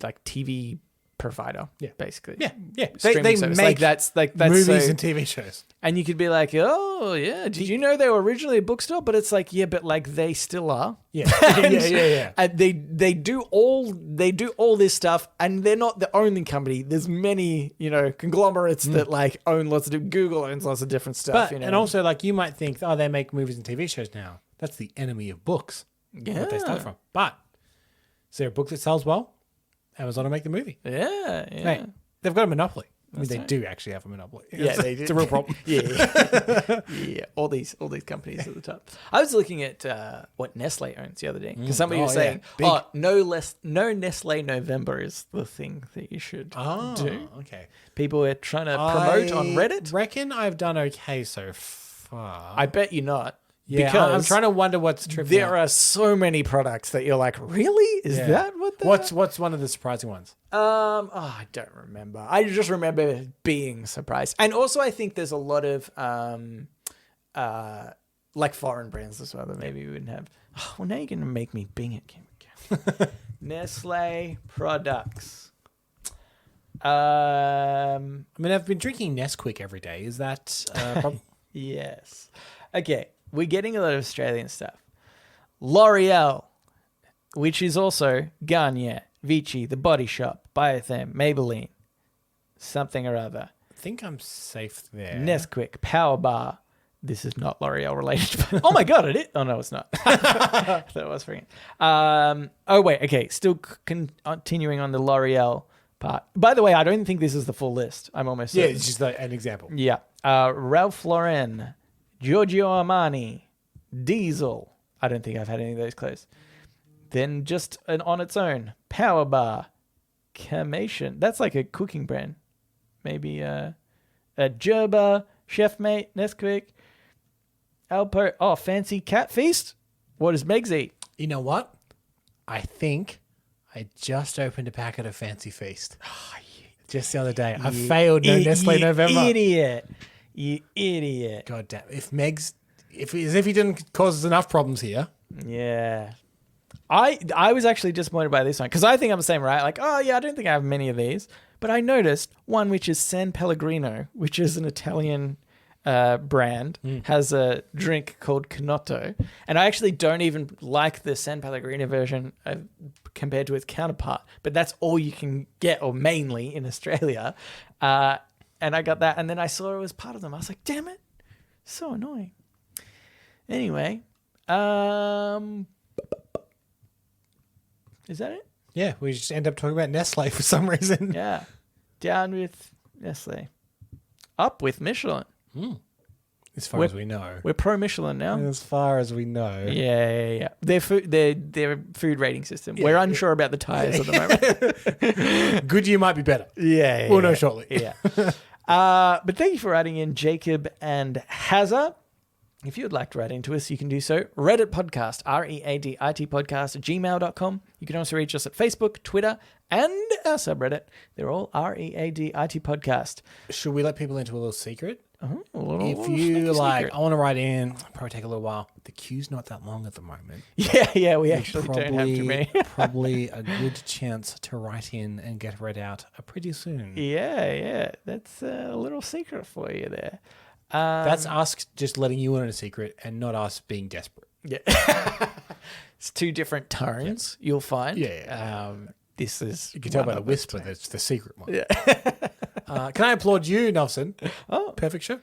like TV provider, basically. Yeah. Streaming They service. make that's movies and TV shows. And you could be like, oh yeah, did you know they were originally a bookstore? But it's like, yeah, but like they still are. Yeah. Yeah. And they do all this stuff, and they're not the only company. There's many, conglomerates that like own lots of Google owns lots of different stuff. And also like you might think, they make movies and TV shows now. That's the enemy of books. Yeah. What they start from. But is there a book that sells well? Amazon will make the movie. Yeah. Mate, they've got a monopoly. They do actually have a monopoly. Yeah, they do. It's a real problem. Yeah. All these companies at the top. I was looking at what Nestle owns the other day because somebody was saying, no Nestle November is the thing that you should do. Okay. People are trying to promote on Reddit. Reckon I've done okay so far. I bet you're not. Yeah, because I'm trying to wonder what's tripping. There are so many products that you're like, really? Is that what? What's one of the surprising ones? I don't remember. I just remember being surprised, and also I think there's a lot of like foreign brands as well that maybe we wouldn't have. Oh, well, now you're gonna make me Bing it again. Nestle products. I mean, I've been drinking Nesquik every day. Is that a problem? Yes. Okay. We're getting a lot of Australian stuff. L'Oreal, which is also Garnier, Vichy, The Body Shop, Biotherm, Maybelline, something or other. I think I'm safe there. Nesquik, Power Bar. This is not L'Oreal related. Oh my God, it is. Oh no, it's not. I thought it was for okay. Still continuing on the L'Oreal part. By the way, I don't think this is the full list. I'm almost certain. It's just an example. Yeah. Ralph Lauren, Giorgio Armani, Diesel. I don't think I've had any of those clothes. Then just on its own, Power Bar, Carmation. That's like a cooking brand. Maybe a Gerber, Chefmate, Nesquik, Alpo. Oh, Fancy Cat Feast. What does Megs eat? You know what? I think I just opened a packet of Fancy Feast. Just the other day. I failed Nestle November. You idiot. God damn. If he didn't cause us enough problems here. Yeah. I was actually disappointed by this one because I think I'm the same, right? Like, I don't think I have many of these. But I noticed one which is San Pellegrino, which is an Italian brand, has a drink called Canotto. And I actually don't even like the San Pellegrino version compared to its counterpart. But that's all you can get, or mainly in Australia. And I got that, and then I saw it was part of them. I was like, damn it. So annoying. Anyway. Is that it? Yeah, we just end up talking about Nestle for some reason. Yeah. Down with Nestle. Up with Michelin. As far as we know. We're pro Michelin now. As far as we know. Yeah. Their food rating system. Yeah, we're unsure about the tires at the moment. Goodyear might be better. Yeah. We'll know shortly. Yeah. But thank you for writing in, Jacob and Hazza. If you would like to write into us, you can do so. Reddit podcast, READIT podcast at gmail.com. You can also reach us at Facebook, Twitter, and our subreddit. They're all READIT podcast. Should we let people into a little secret? If you like, I want to write in, probably take a little while. The queue's not that long at the moment. Yeah, we actually don't have too many. Probably a good chance to write in and get read out pretty soon. Yeah, that's a little secret for you there. That's us just letting you in a secret and not us being desperate. Yeah. It's two different tones, you'll find. Yeah. This is... You can tell by the one of whisper that's the secret one. Yeah. Can I applaud you, Nelson? Oh. Perfect show.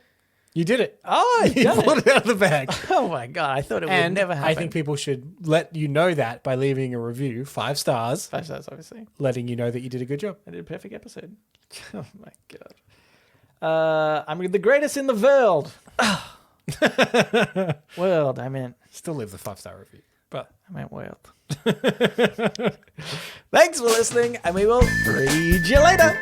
You did it. Oh, You done pulled it. it out of the bag. Oh my God. I thought it would And never happen. I think people should let you know that by leaving a review, 5 stars, 5 stars, obviously. letting you know that you did a good job. I did a perfect episode. Oh my God. I'm the greatest in the world. World, I meant. Still leave the 5-star review. But I meant world. Thanks for listening, and we will read you later.